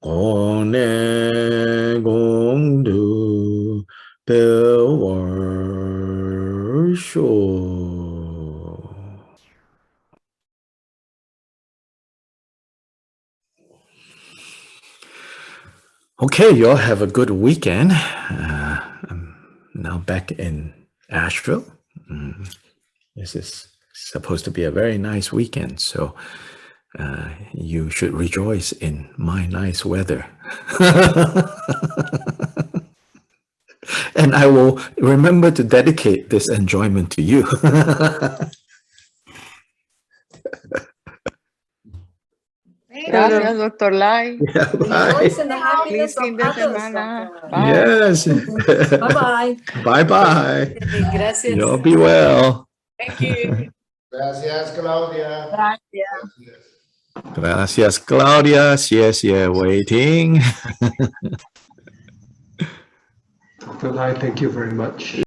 D: gong ne gong du Okay, you all have a good weekend. I'm now back in Asheville. This is supposed to be a very nice weekend, so you should rejoice in my nice weather. And I will remember to dedicate this enjoyment to you.
E: Gracias, Dr. Lai.
D: Yeah, bye.
F: Rejoice in the happiness
E: Feliz fin
F: of
E: de
F: others,
E: semana.
F: Doctor.
E: Bye.
D: Yes.
F: Bye-bye.
D: Bye-bye.
F: Gracias.
D: You'll be well.
F: Thank you.
G: Gracias, Claudia.
F: Gracias.
D: Gracias, Claudia. Yes, yeah, waiting.
C: Dr. Lai, thank you very much.